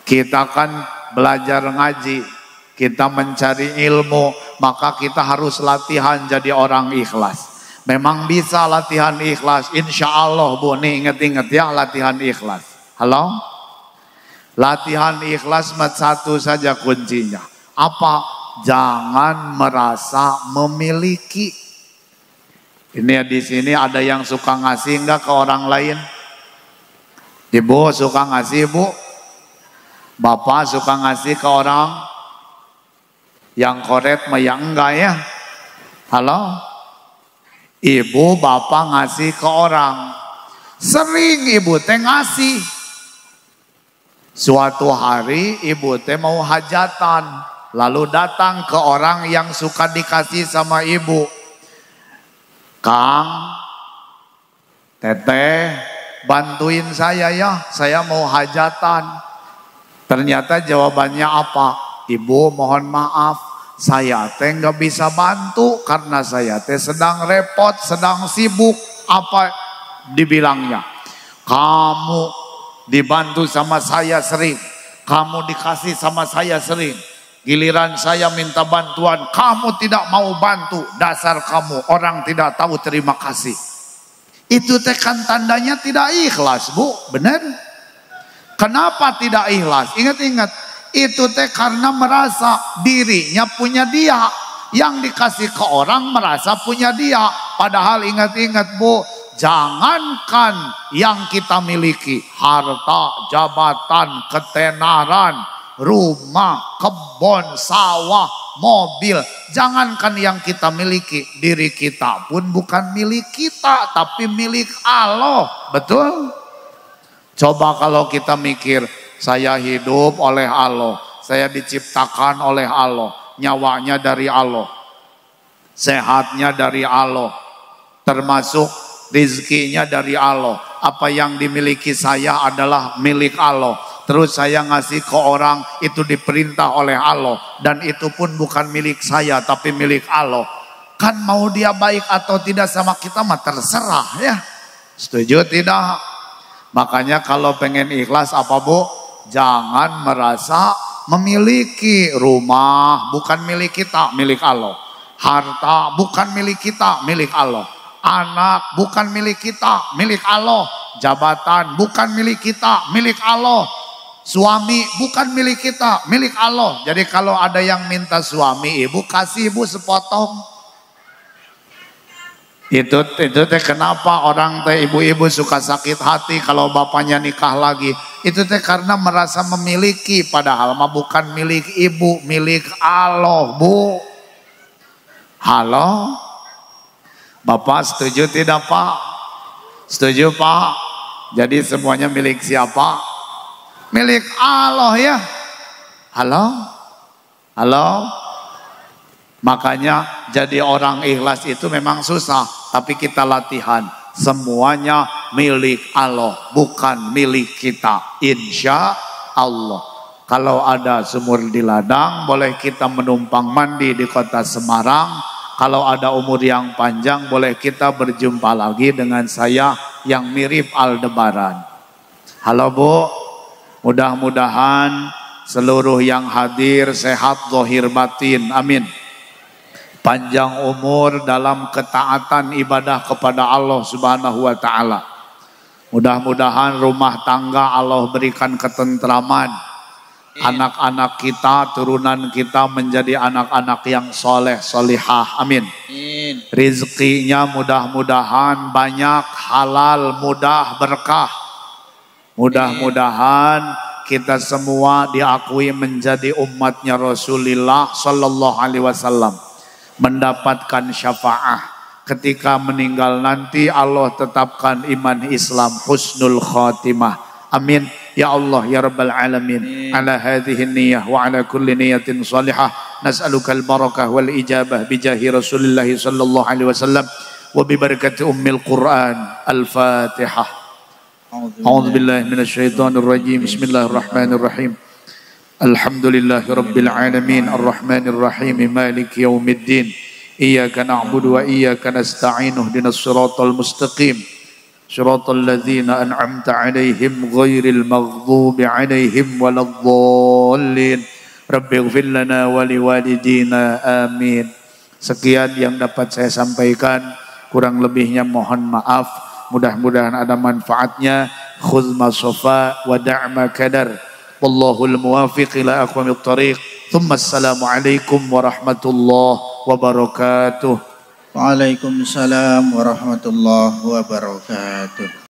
Kita kan belajar ngaji. Kita mencari ilmu, maka kita harus latihan jadi orang ikhlas. Memang bisa latihan ikhlas, insya Allah Bu. Nih ingat-ingat ya latihan ikhlas. Halo? Latihan ikhlas satu saja kuncinya. Apa? Jangan merasa memiliki. Ini di sini ada yang suka ngasih enggak ke orang lain? Ibu suka ngasih Bu? Bapak suka ngasih ke orang? Yang koret mah yang enggak ya? Halo? Ibu bapak ngasih ke orang. Sering ibu teh ngasih. Suatu hari ibu teh mau hajatan. Lalu datang ke orang yang suka dikasih sama ibu. Kang, Teteh, bantuin saya ya. Saya mau hajatan. Ternyata jawabannya apa? Ibu mohon maaf, saya teh nggak bisa bantu karena saya teh sedang repot, sedang sibuk. Apa dibilangnya? Kamu dibantu sama saya sering, kamu dikasih sama saya sering. Giliran saya minta bantuan, kamu tidak mau bantu. Dasar kamu orang tidak tahu terima kasih. Itu teh kan tandanya tidak ikhlas Bu, benar? Kenapa tidak ikhlas? Ingat-ingat. Itu teh karena merasa dirinya punya dia. Yang dikasih ke orang merasa punya dia. Padahal ingat-ingat Bu, jangankan yang kita miliki, harta, jabatan, ketenaran, rumah, kebun, sawah, mobil. Jangankan yang kita miliki, diri kita pun bukan milik kita, tapi milik Allah. Betul? Coba kalau kita mikir, saya hidup oleh Allah, saya diciptakan oleh Allah, nyawanya dari Allah, sehatnya dari Allah, termasuk rizkinya dari Allah. Apa yang dimiliki saya adalah milik Allah. Terus saya ngasih ke orang, itu diperintah oleh Allah, dan itu pun bukan milik saya tapi milik Allah. Kan mau dia baik atau tidak sama kita mah terserah ya. Setuju tidak? Makanya kalau pengen ikhlas apa Bu? Jangan merasa Memiliki rumah bukan milik kita, milik Allah. Harta bukan milik kita, milik Allah. Anak bukan milik kita, milik Allah. Jabatan bukan milik kita, milik Allah. Suami bukan milik kita, milik Allah. Jadi kalau ada yang minta suami, ibu kasih ibu sepotong. Itu teh kenapa orang teh ibu-ibu suka sakit hati kalau bapaknya nikah lagi. Itu teh karena merasa memiliki, padahal mah bukan milik ibu, milik Allah, Bu. Halo? Bapak setuju tidak, Pak? Setuju, Pak? Jadi semuanya milik siapa? Milik Allah ya. Halo? Halo? Makanya jadi orang ikhlas itu memang susah, tapi kita latihan. Semuanya milik Allah, bukan milik kita. Insya Allah. Kalau ada sumur di ladang, boleh kita menumpang mandi di kota Semarang. Kalau ada umur yang panjang, boleh kita berjumpa lagi dengan saya yang mirip Aldebaran. Halo Bu, mudah-mudahan seluruh yang hadir sehat zahir batin. Amin. Panjang umur dalam ketaatan ibadah kepada Allah Subhanahu wa taala. Mudah-mudahan rumah tangga Allah berikan ketentraman. Anak-anak kita, turunan kita menjadi anak-anak yang soleh, solihah. Amin. Rizkinya mudah-mudahan banyak, halal, mudah, berkah. Mudah-mudahan kita semua diakui menjadi umatnya Rasulullah Sallallahu Alaihi Wasallam. Mendapatkan syafaat ketika meninggal nanti. Allah tetapkan iman Islam husnul khatimah. Amin ya Allah ya rabbal alamin. Ala hadhihi niyyah wa ala kulli niyatin salihah nas'aluka al barakah wal ijabah bi jahi Rasulillah sallallahu alaihi wasallam wa bi barakati ummil Quran. Al-Fatihah. A'udzu billahi minasy syaithanir rajim. Bismillahirrahmanirrahim. Alhamdulillahi rabbil alamin arrahmanir rahim maliki yaumiddin iyyaka na'budu wa iyyaka nasta'in ihdinas siratal mustaqim siratal ladzina an'amta 'alaihim ghairil maghdubi 'alaihim waladdallin rabbighfir lana wa liwalidina amin. Sekian yang dapat saya sampaikan, kurang lebihnya mohon maaf. Mudah-mudahan ada manfaatnya. Khudh ma safa wa da'ma kadar. Wallahul muwafiq ila aqwamit thariq. Thumma assalamu alaikum warahmatullahi wabarakatuh. Waalaikumsalam warahmatullahi wabarakatuh.